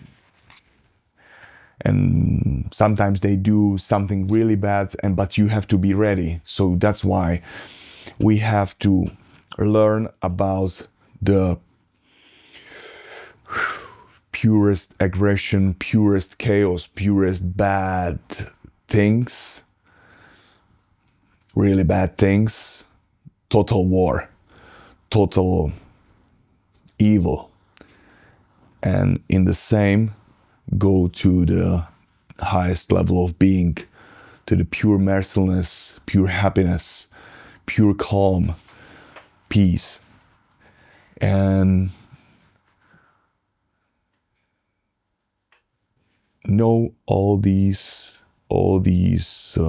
sometimes they do something really bad, but you have to be ready. So that's why we have to learn about the purest aggression, purest chaos, purest bad things, really bad things, total war, total evil. And in the same, go to the highest level of being, to the pure mercilessness, pure happiness, pure calm, peace. And know all these levels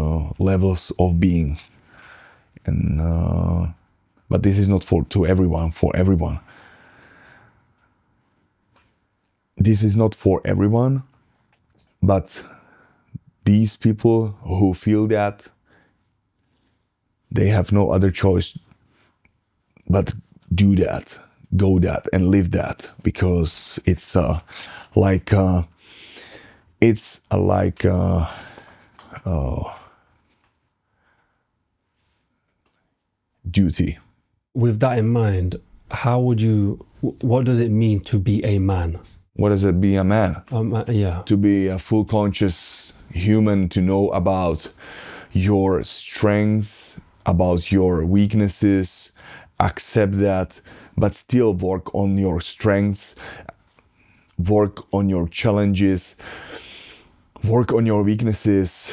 of being. And but this is not for everyone. This is not for everyone, but these people who feel that, they have no other choice but do that, go that, and live that, because it's duty. With that in mind, what does it mean to be a man? What does it be a man? Yeah. To be a full conscious human, to know about your strengths, about your weaknesses, accept that, but still work on your strengths, work on your challenges, work on your weaknesses,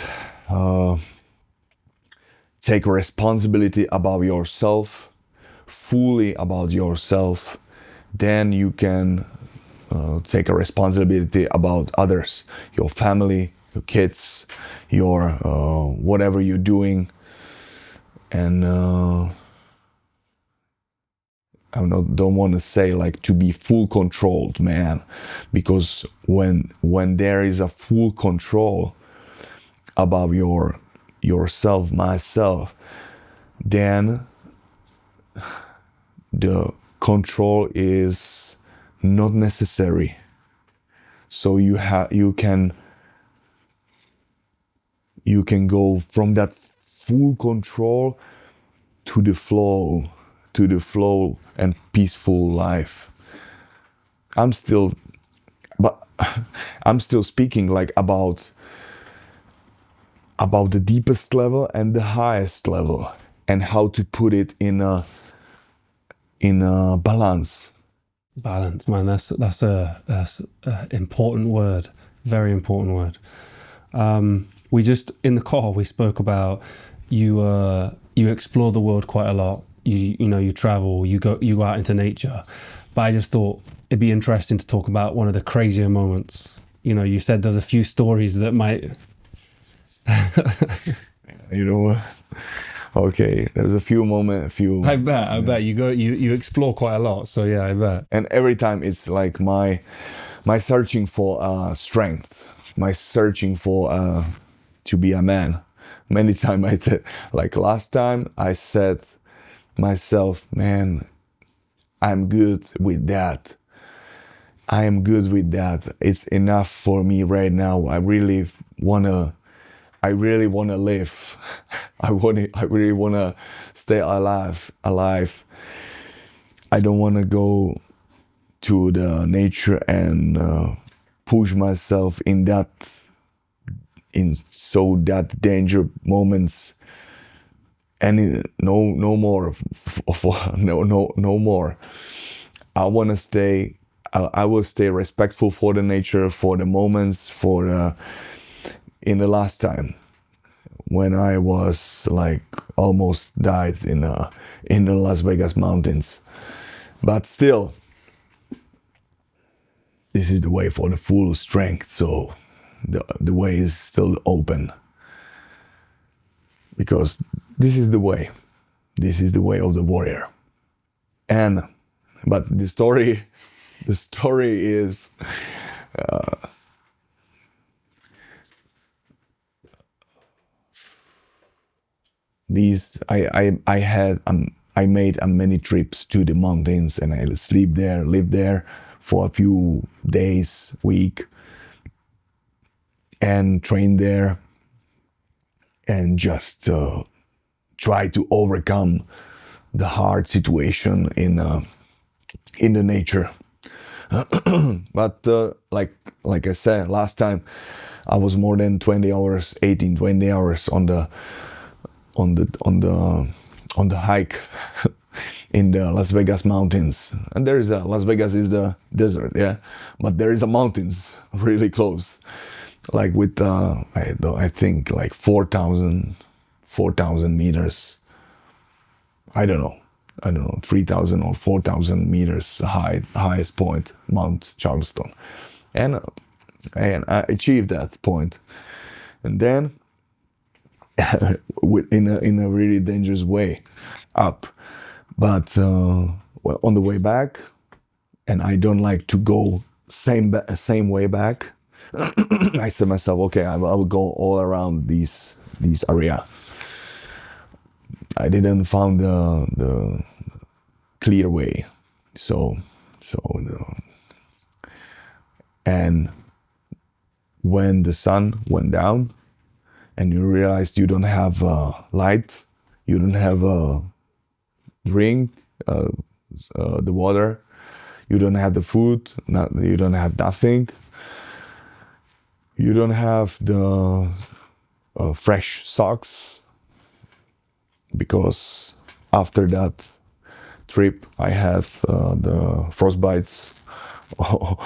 take responsibility about yourself, fully about yourself. Then you can take a responsibility about others, your family, your kids, your whatever you're doing. And I don't want to say like to be full controlled man, because when there is a full control about yourself, myself, then the control is not necessary. So you can go from that full control to the flow and peaceful life. I'm still speaking like about the deepest level and the highest level, and how to put it in a balance. Balance, man. That's a important word. Very important word. We just in the call we spoke about you explore the world quite a lot. You travel. You go out into nature. But I just thought it'd be interesting to talk about one of the crazier moments. You said there's a few stories that might. Okay, there's a few moments, I bet you explore quite a lot. So yeah, I bet. And every time it's like my searching for strength, my searching for to be a man. Many times I said, like last time I said myself, man, I'm good with that. I am good with that. It's enough for me right now. I really wanna live. I really wanna stay alive. I don't wanna go to the nature and push myself in that danger moments. And no more. No more. I wanna stay. I will stay respectful for the nature, for the moments, in the last time when I was like almost died in the Las Vegas mountains. But still, this is the way for the full strength. So the way is still open, because this is the way. This is the way of the warrior. But the story is I made many trips to the mountains, and I live there for a few days, week, and train there, and just try to overcome the hard situation in the nature. But like I said last time, I was more than 20 hours on the hike in the Las Vegas mountains. And Las Vegas is the desert, yeah, but there is a mountains really close, like with I think like 4,000 meters. I don't know, 3,000 or 4,000 meters highest point, Mount Charleston, and I achieved that point, and then in a really dangerous way up, but on the way back, and I don't like to go same way back. I said myself, okay, I will go all around these area. I didn't found the clear way, and when the sun went down, and you realized you don't have light, you don't have a drink, the water, you don't have the food, you don't have nothing, you don't have the fresh socks, because after that trip I had the frostbites, or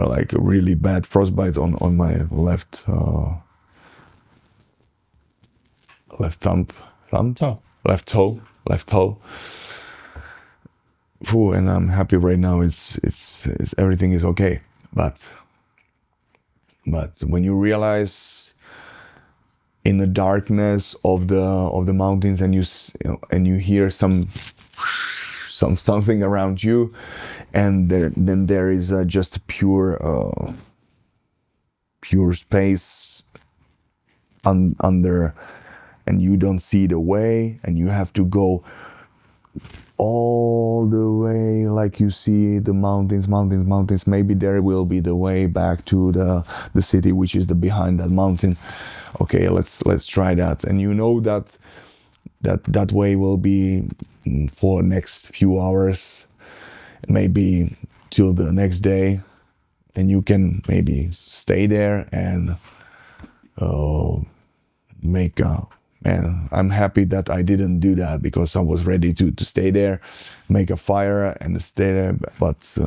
like a really bad frostbite on my left toe. Phew, and I'm happy right now. It's everything is okay. But when you realize in the darkness of the mountains, and you hear something around you, and then there is just pure space under, and you don't see the way, and you have to go all the way, like you see the mountains. Maybe there will be the way back to the city, which is behind that mountain. Okay, let's try that. And you know that way will be for next few hours, maybe till the next day, and you can maybe stay there and make a. And I'm happy that I didn't do that, because I was ready to stay there, make a fire and stay there. But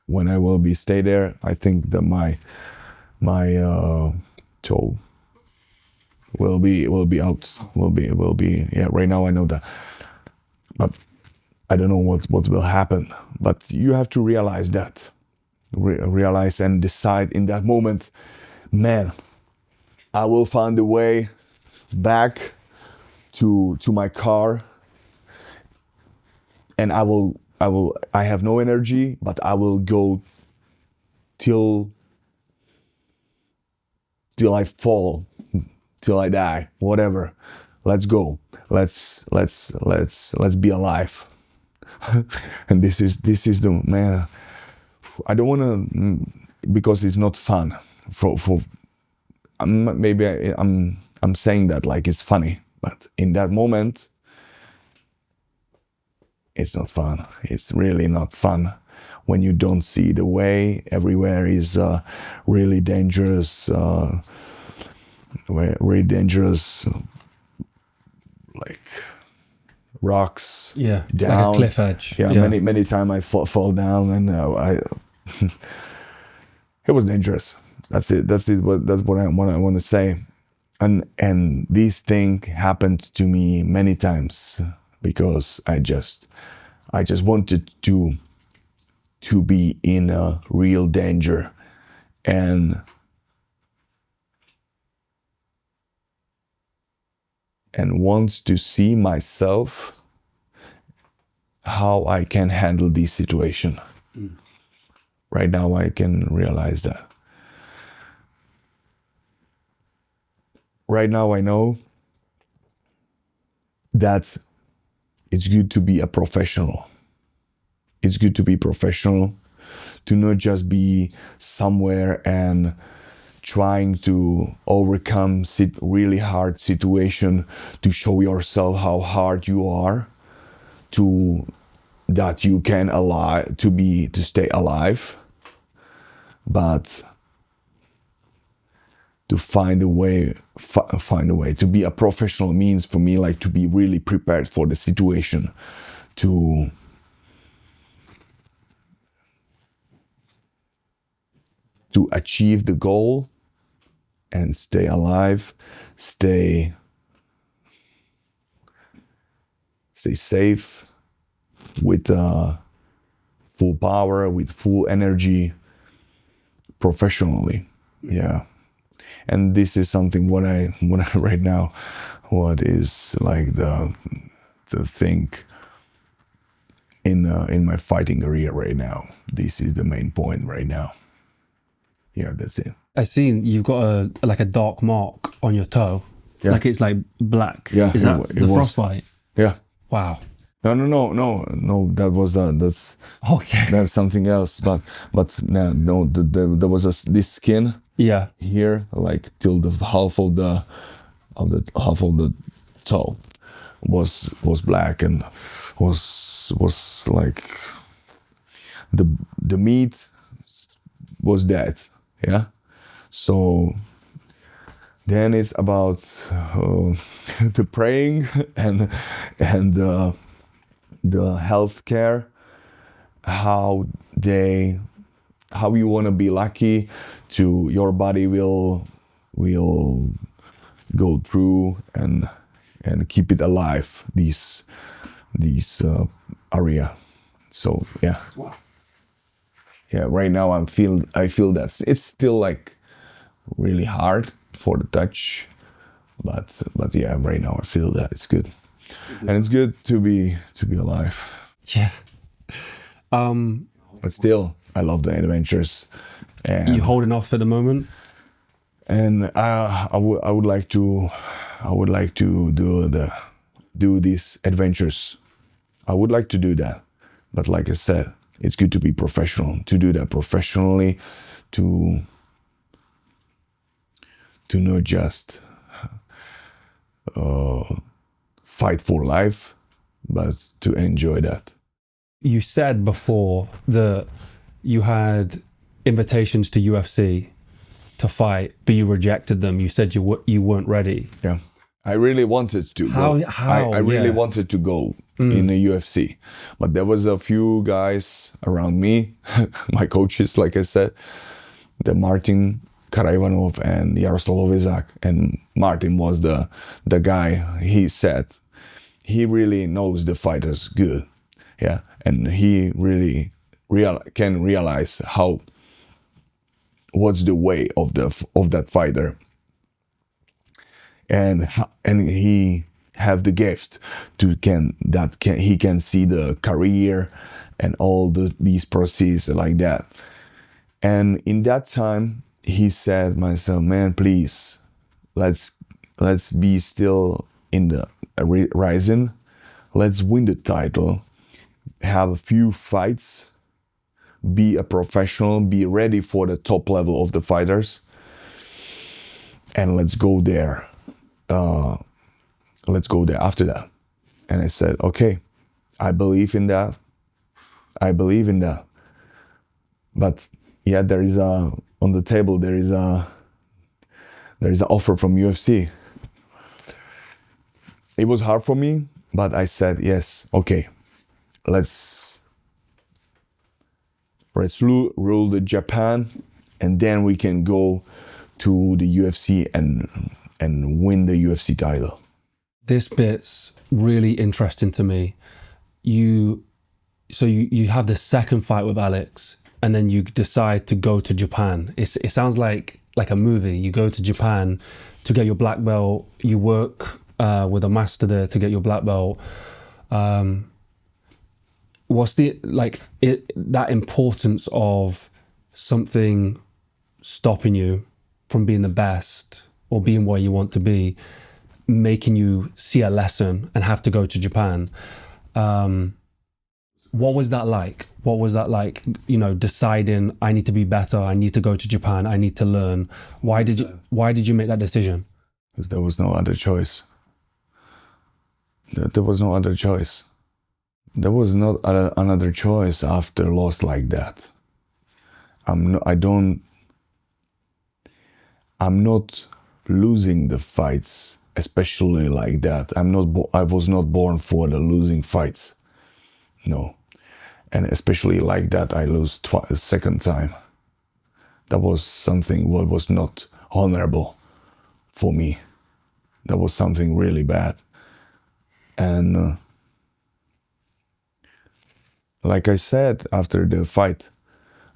when I will stay there, I think that my toe will be out. Will be. Yeah, right now I know that, but I don't know what will happen. But you have to realize that, realize and decide in that moment, man, I will find a way back to my car, and I have no energy, but I will go till I fall, till I die, whatever. Let's go. Let's be alive. And this is the, man, I don't want to, because it's not fun for I'm saying that like it's funny, but in that moment, it's not fun. It's really not fun when you don't see the way. Everywhere is really dangerous, really dangerous, like rocks. Yeah, down. like a cliff edge. Yeah, many times I fall down, and it was dangerous. That's it. That's what I want to say. And this thing happened to me many times, because I just wanted to to be in a real danger and wants to see myself how I can handle this situation. Right now I can realize that. Right now I know that it's good to be a professional. It's good to be professional, to not just be somewhere and trying to overcome really hard situation to show yourself how hard you are, to that you can to stay alive, but to find a way to be a professional means for me like to be really prepared for the situation, to achieve the goal and stay alive, stay safe with full power, with full energy, professionally. Yeah. And this is something what I right now, what is like the thing in my fighting career right now. This is the main point right now. Yeah, that's it. I seen you've got a dark mark on your toe. Yeah. Like it's like black. Yeah, Is that it the was. frostbite? Yeah. Wow. No. That was that's Okay. that's something else. But no. There was this skin. Yeah. Here, like till the half of the toe was black and was like the meat was dead. Yeah. So then it's about the praying and the healthcare, how you want to be lucky to your body will go through and keep it alive, these area. So yeah. Wow. Yeah, right now I feel that it's still like really hard for the touch, but yeah, right now I feel that it's good. And it's good to be alive. Yeah. But still, I love the adventures. And You holding off at the moment? And I would like to do these adventures. I would like to do that, but like I said, it's good to be professional, to do that professionally, to not just fight for life, but to enjoy that. You said before that you had invitations to UFC to fight, but you rejected them. You said you weren't ready. Yeah, I really wanted to go. I really wanted to go in the UFC, but there was a few guys around me, my coaches, like I said, the Martin Karaivanov and Yaroslav Izak, and Martin was the guy. He said he really knows the fighters good, yeah, and he really can realize what's the way of that fighter, and he have the gift he can see the career and all these processes like that. And in that time he said, myself, man, please, let's be still in the rising, let's win the title, have a few fights, be a professional, be ready for the top level of the fighters, and let's go there after that. And I said, okay, I believe in that. But yeah, there is on the table, there is an offer from UFC. It was hard for me, but I said, yes, okay, let's rule the Japan, and then we can go to the UFC and win the UFC title. This bit's really interesting to me. You so you have the second fight with Alex, and then you decide to go to Japan. It sounds like a movie. You go to Japan to get your black belt. You work with a master there to get your black belt. What's that importance of something stopping you from being the best or being where you want to be, making you see a lesson and have to go to Japan? What was that like? What was that like, deciding I need to be better, I need to go to Japan, I need to learn? Why did you make that decision? Because there was no other choice. There was no other choice. There was not another choice after loss like that. I'm not losing the fights, especially like that. I was not born for the losing fights. No. And especially like that, I lose a second time. That was something what was not honorable for me. That was something really bad. And like I said, after the fight,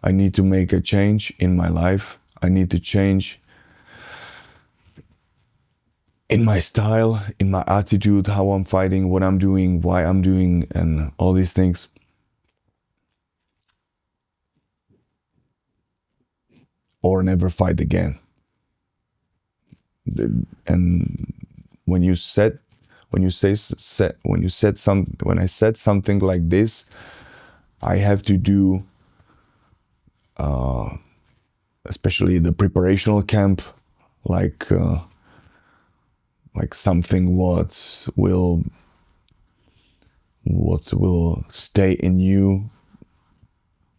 I need to make a change in my life. I need to change in my style, in my attitude, how I'm fighting, what I'm doing, why I'm doing, and all these things. Or never fight again. And when I said something like this, I have to do, especially the preparational camp, like something what will stay in you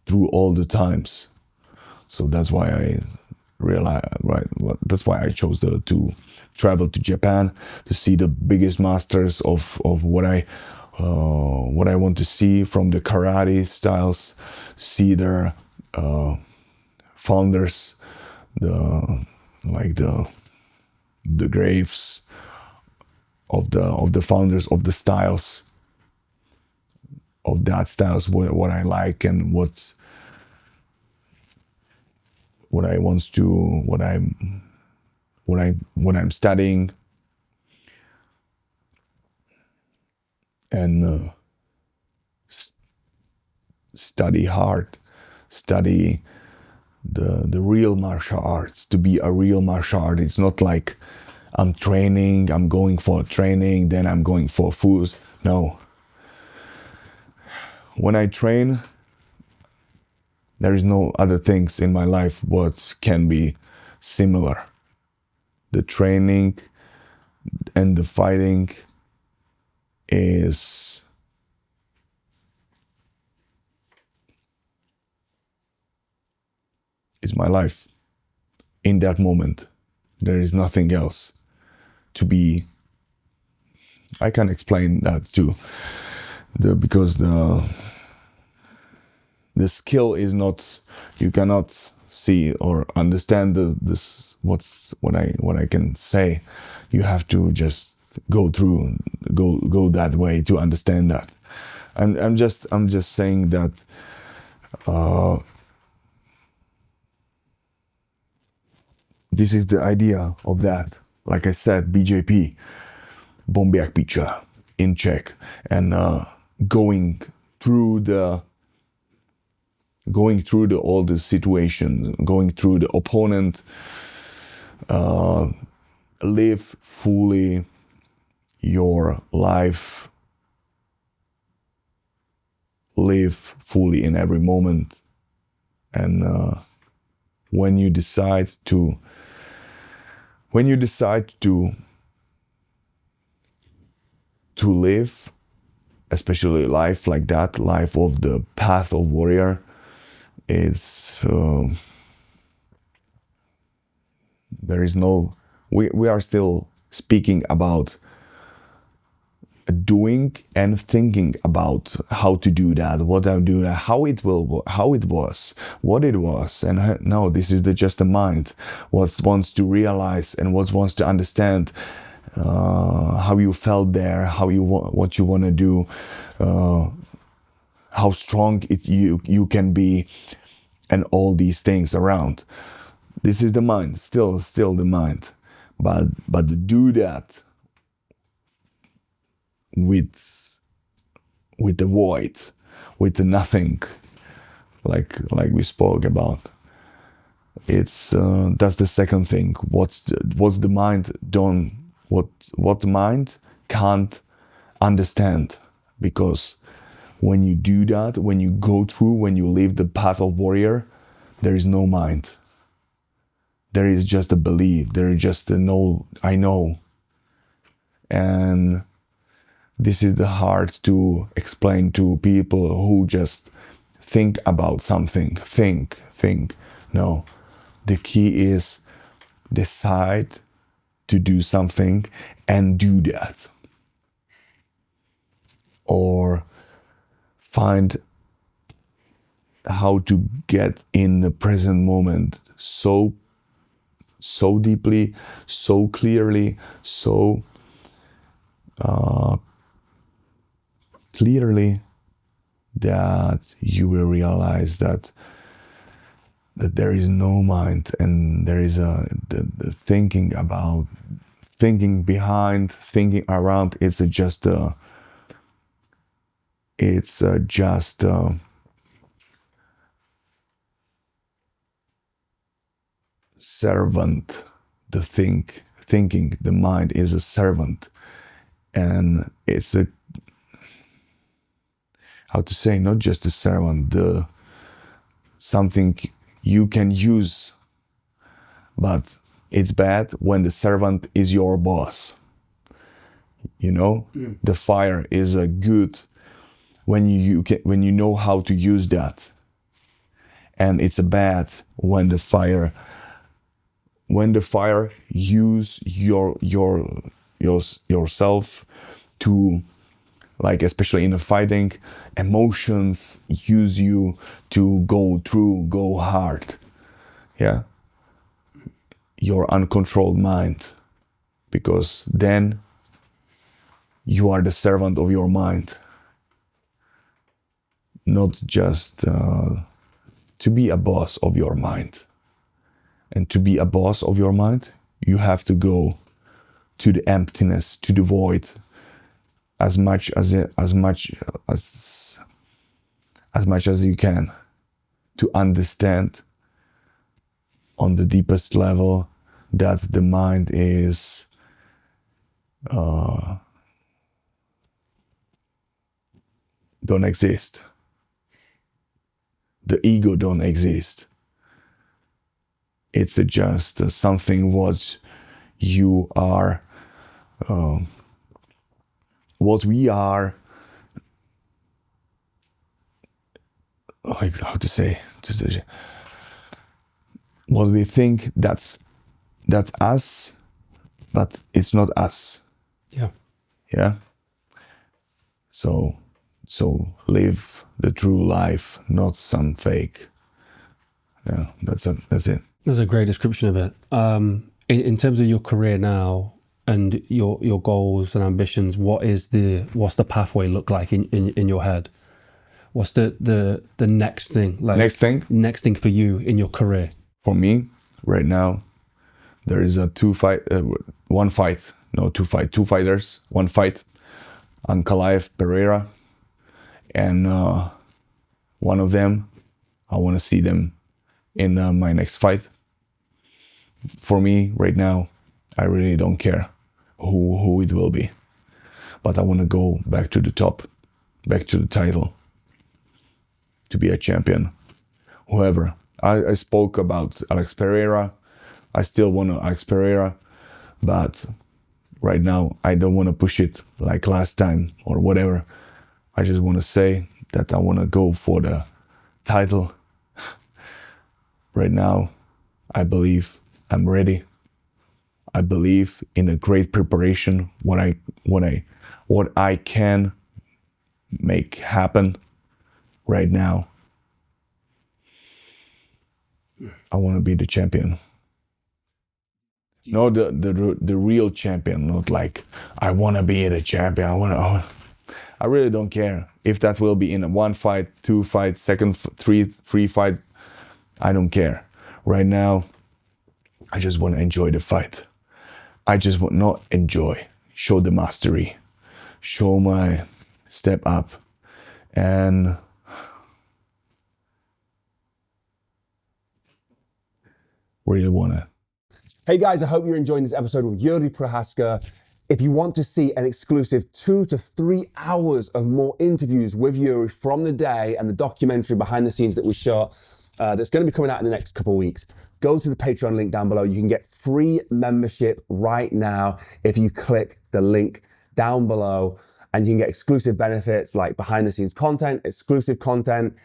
through all the times. So that's why I realized, that's why I chose to travel to Japan to see the biggest masters of what I want to see from the karate styles, see their founders, the graves of the founders of the styles, of that styles, what I like and what I'm studying, and study hard, study the real martial arts. To be a real martial artist, it's not like I'm training, I'm going for training, then I'm going for food. No. When I train, there is no other things in my life what can be similar. The training and the fighting is my life. In that moment, there is nothing else to be. I can explain that too. Because the skill is not, you cannot see or understand what I can say. You have to just go that way to understand that. I'm just saying that this is the idea of that. Like I said, BJP, Bombiak Picha in Czech, and going through all the situations, going through the opponent, live fully your life, live fully in every moment. And when you decide to live, especially life like that, life of the path of warrior, is there is no, we are still speaking about doing and thinking about how to do that, what I do, how it was, what it was. And no, this is just the mind, what wants to realize and what wants to understand how you felt there, what you want to do, how strong you can be, and all these things around. This is the mind, still the mind, but to do that with the void, with the nothing, like we spoke about. It's that's the second thing. What's the mind done? What the mind can't understand, because when you do that, when you go through, when you live the path of warrior, there is no mind. There is just a belief. There is just a know. I know, and this is the hard to explain to people who just think about something. Think. No, the key is decide to do something and do that. Or find how to get in the present moment so deeply, so clearly, so clearly that you will realize that there is no mind, and there is the thinking about, thinking behind, thinking around. It's just servant. The thinking, the mind is a servant, and it's a, how to say, not just a servant, something you can use, but it's bad when the servant is your boss. You know, the fire is a good when you know how to use that, and it's a bad when the fire use yourself to, like, especially in a fighting, emotions use you to go hard. Yeah, your uncontrolled mind, because then you are the servant of your mind, not just to be a boss of your mind. And to be a boss of your mind, you have to go to the emptiness, to the void, as much as you can, to understand on the deepest level that the mind is don't exist. The ego don't exist. It's just something what you are, what we are, like, how to say, what we think that's us, but it's not us. Yeah. So live the true life, not some fake. Yeah, that's it. That's a great description of it. In terms of your career now and your goals and ambitions, what's the pathway look like in your head? What's the next thing? Like, next thing for you in your career? For me, right now, there is two fighters, one fight, Ankalaev Pereira, and one of them, I want to see them in my next fight. For me, right now, I really don't care who it will be, but I want to go back to the top, back to the title, to be a champion. Whoever. I spoke about Alex Pereira. I still want Alex Pereira, but right now I don't want to push it like last time or whatever. I just want to say that I want to go for the title. Right now, I believe I'm ready. I believe in a great preparation, what I can make happen right now. I want to be the champion. No, the real champion, not like I want to be the champion. I really don't care if that will be in a 1 fight, 2 fight, three fight. I don't care. Right now, I just want to enjoy the fight. I just want not enjoy, show the mastery, show my step up, and really wanna. Hey guys, I hope you're enjoying this episode with Jiří Procházka. If you want to see an exclusive 2 to 3 hours of more interviews with Jiří from the day and the documentary behind the scenes that we shot, that's going to be coming out in the next couple of weeks, go to the Patreon link down below. You can get free membership right now if you click the link down below, and you can get exclusive benefits like behind the scenes content, exclusive content,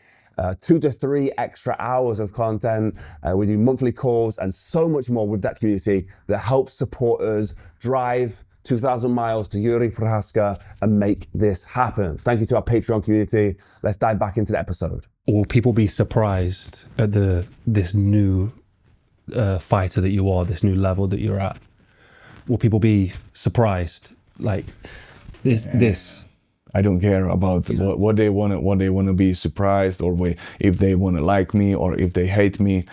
2 to 3 extra hours of content. We do monthly calls and so much more with that community that helps support us drive 2,000 miles to Jiří Procházka and make this happen. Thank you to our Patreon community. Let's dive back into the episode. Will people be surprised at this new fighter that you are, this new level that you're at? Will people be surprised? Like this? I don't care about what they want to be surprised, or if they want to like me or if they hate me.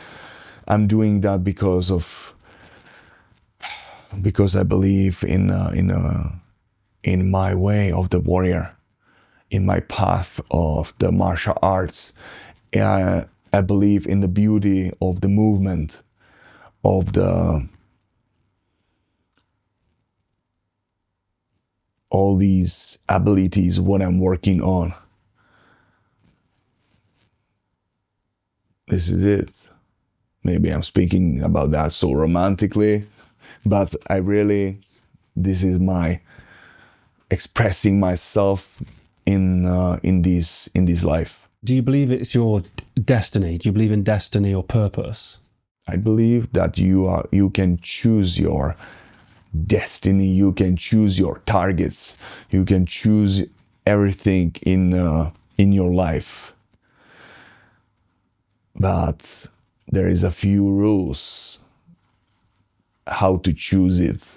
I'm doing that because I believe in my way of the warrior, in my path of the martial arts. I believe in the beauty of the movement, of all these abilities, what I'm working on. This is it. Maybe I'm speaking about that so romantically, but this is my expressing myself in this life. Do you believe it's your destiny? Do you believe in destiny or purpose? I believe that you can choose your destiny, you can choose your targets, you can choose everything in your life. But there is a few rules how to choose it,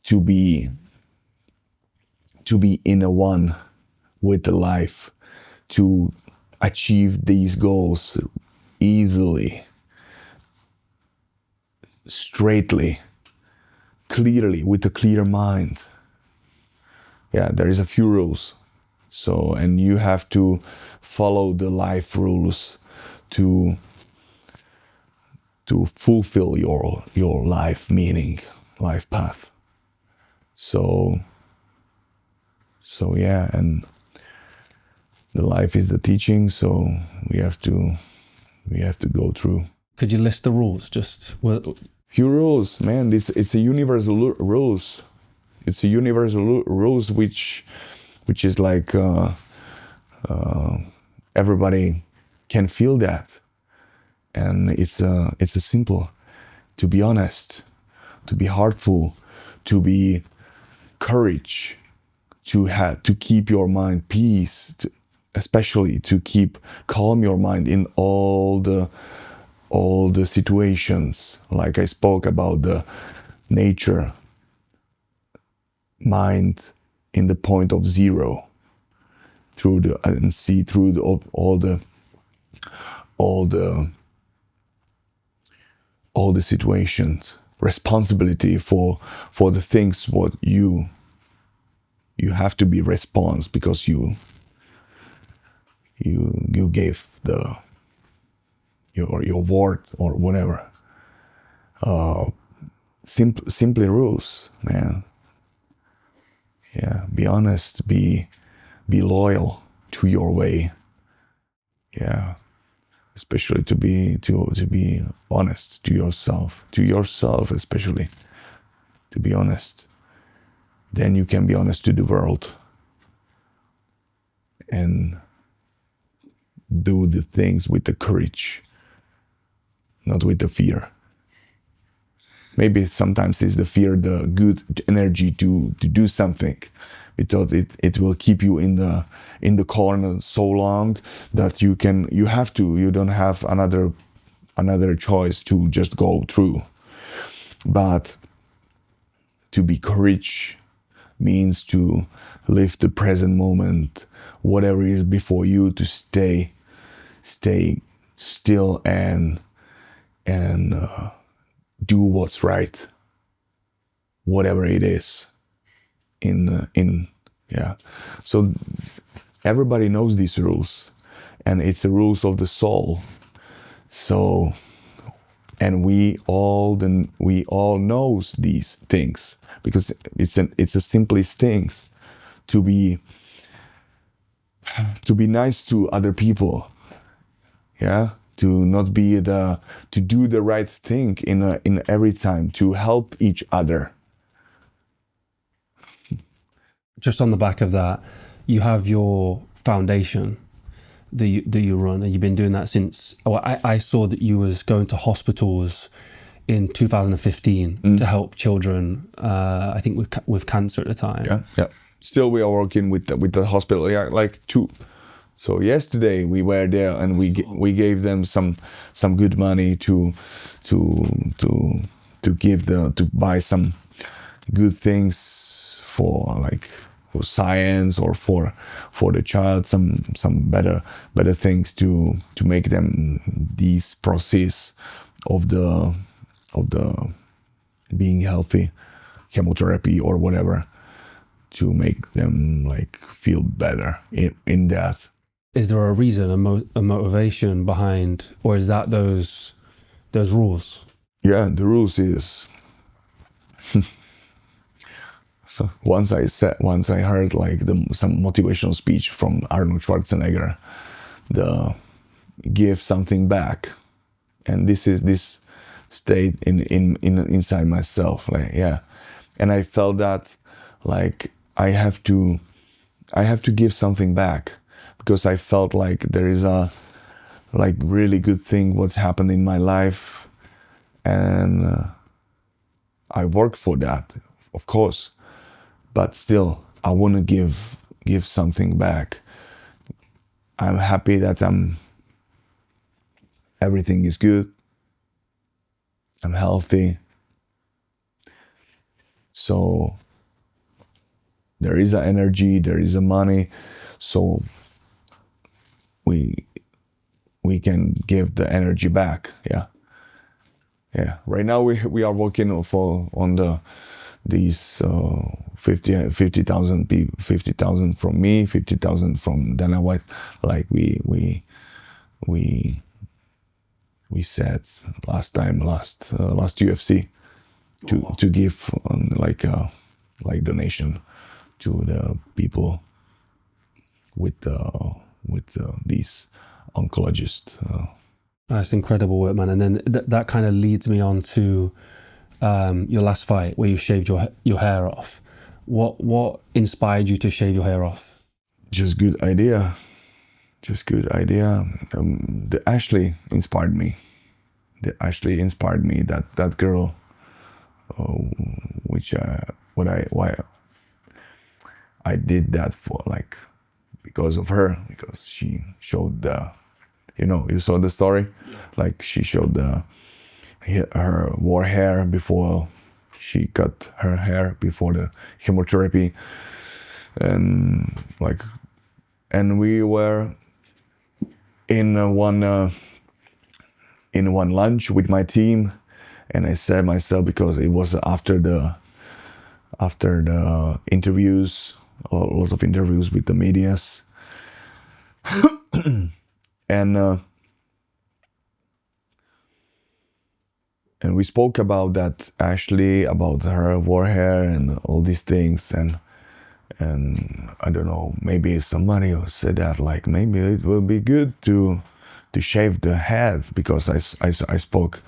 to be in a one with the life, to achieve these goals easily, straightly, clearly, with a clear mind. Yeah, there is a few rules. So, and you have to follow the life rules to fulfill your life meaning, life path. So yeah, and the life is the teaching, so we have to go through. Could you list the rules? Few rules, man. It's a universal rules. It's a universal rules which is like everybody can feel that, and it's a simple: to be honest, to be heartful, to be courage, to keep your mind peace, especially to keep calm your mind in all the situations. Like I spoke about the nature, mind in the point of zero, and see through all the situations. Responsibility for the things what you have to be responsible, because you gave your word or whatever. Simply rules, man. Yeah, be honest, be loyal to your way. Yeah, especially to be honest to yourself especially, to be honest. Then you can be honest to the world and do the things with the courage, not with the fear. Maybe sometimes it's the fear, the good energy to do something, because it will keep you in the corner so long that you don't have another choice to just go through. But to be courage, means to live the present moment, whatever is before you, to stay still and do what's right, whatever it is. So everybody knows these rules, and it's the rules of the soul. So, and we all knows these things, because it's the simplest things to be nice to other people, to not be to do the right thing in every time, to help each other. Just on the back of that, you have your foundation that you run, and you've been doing that since. I saw that you was going to hospitals in 2015 to help children. I think with cancer at the time. Yeah. Still, we are working with the hospital. Yeah, like two. So yesterday we were there, and we gave them some good money to buy some good things for science, or for the child, some better things to make them these process of the being healthy, chemotherapy or whatever, to make them feel better in death. Is there a reason, a motivation behind, or is that those rules? Yeah, the rules is once I heard some motivational speech from Arnold Schwarzenegger, the give something back, and this stayed inside myself, and I felt that I have to give something back, because I felt like there is a really good thing what's happened in my life, and I worked for that, of course. But still, I want to give something back. I'm happy that everything is good. I'm healthy. So there is a energy, there is a money. So we can give the energy back. Yeah. Right now we are working on these 50,000 from me, 50,000 from Dana White, we said last UFC, to give donation to the people with these oncologists. That's incredible work, man. And then that kind of leads me on to your last fight, where you shaved your hair off. What inspired you to shave your hair off? Just good idea. The Ashley inspired me. That girl, why I did that for, because of her, because she showed you saw the story, she showed her wore hair before she cut her hair before the chemotherapy, and we were in one lunch with my team, and I said myself, because it was after the interviews, lots of interviews with the medias, and we spoke about that, Ashley, about her war hair and all these things, and I don't know, maybe somebody said that maybe it will be good to shave the head, because I spoke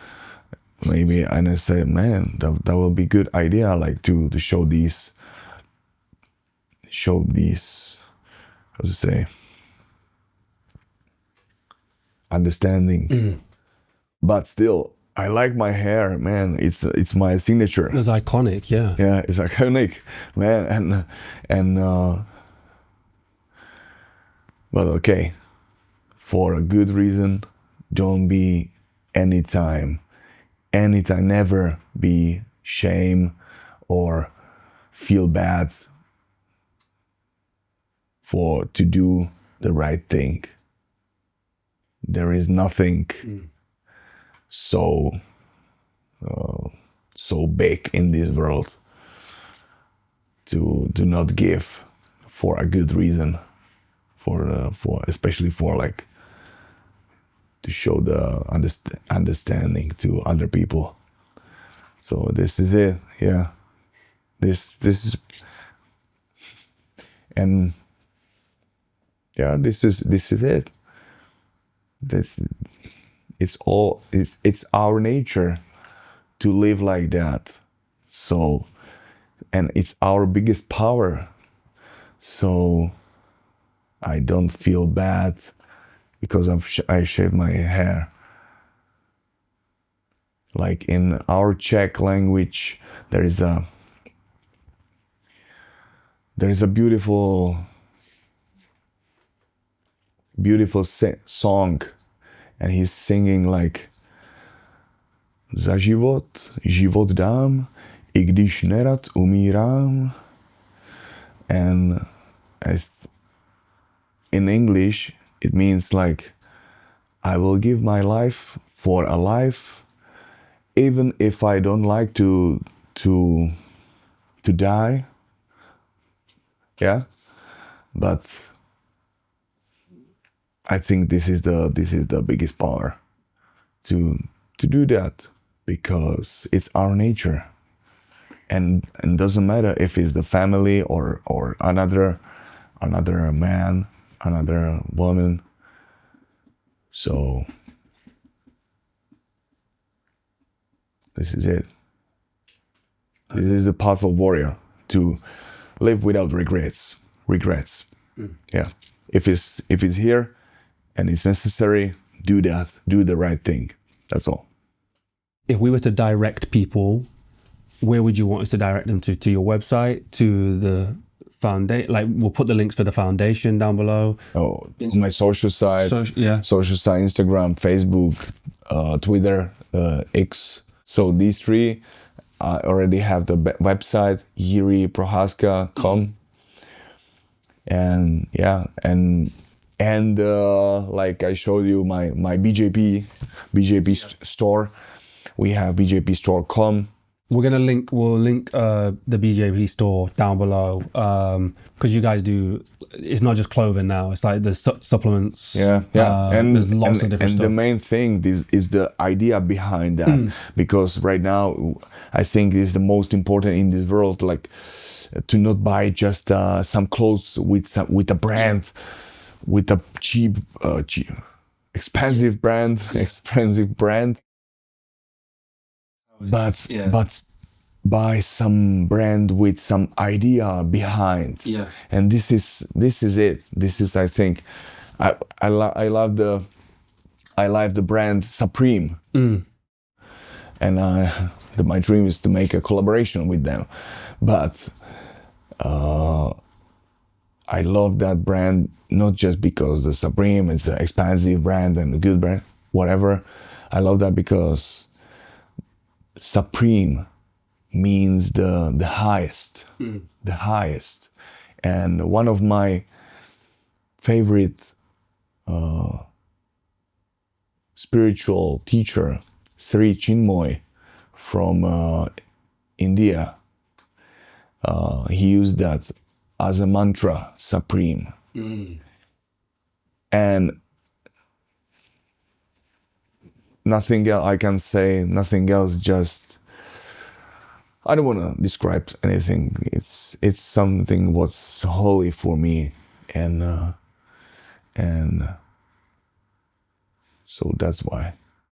maybe, and I said, man, that will be good idea, to show these, how to say, understanding. But still, I like my hair, man. It's my signature. It's iconic, yeah. Yeah, it's iconic, man. But okay, for a good reason, don't be anytime, never be shame or feel bad to do the right thing. There is nothing so big in this world to not give for a good reason, for especially for like to show the understanding to other people. So this is it, yeah. This is, and yeah, this is it. It's our nature to live like that. So, and it's our biggest power. So I don't feel bad because I shave my hair. Like in our Czech language, there is a beautiful song, and he's singing like za život dám, i když nerad umírám. And in English, it means like, I will give my life for a life, even if I don't like to die. Yeah, but I think this is the biggest power to do that, because it's our nature, and doesn't matter if it's the family or another man, another woman. So this is it. This is the path of warrior, to live without regrets. Yeah, if it's here and it's necessary, do that, do the right thing. That's all. If we were to direct people, where would you want us to direct them to? To your website, to the foundation? Like, we'll put the links for the foundation down below. Oh, my social site, social site, Instagram, Facebook, Twitter, X. So these three, I already have the website, jiryprocházka.com. And yeah, and like I showed you, my BJP store. We have bjpstore.com. We'll link the BJP store down below, because you guys do, it's not just clothing now, it's like the supplements. Yeah. And there's lots of different stuff. The main thing is the idea behind that, because right now I think is the most important in this world, like to not buy just some clothes with a brand, with a cheap expensive brand, but buy some brand with some idea behind. Yeah. And this is it. This is, I think, I love the brand Supreme. And my dream is to make a collaboration with them. But I love that brand not just because the Supreme, it's an expensive brand and a good brand, whatever. I love that because Supreme means the highest, the highest. And one of my favorite spiritual teacher, Sri Chinmoy from India, he used that as a mantra, Supreme. And nothing else I can say, nothing else, just I don't want to describe anything. It's something what's holy for me, and so that's why.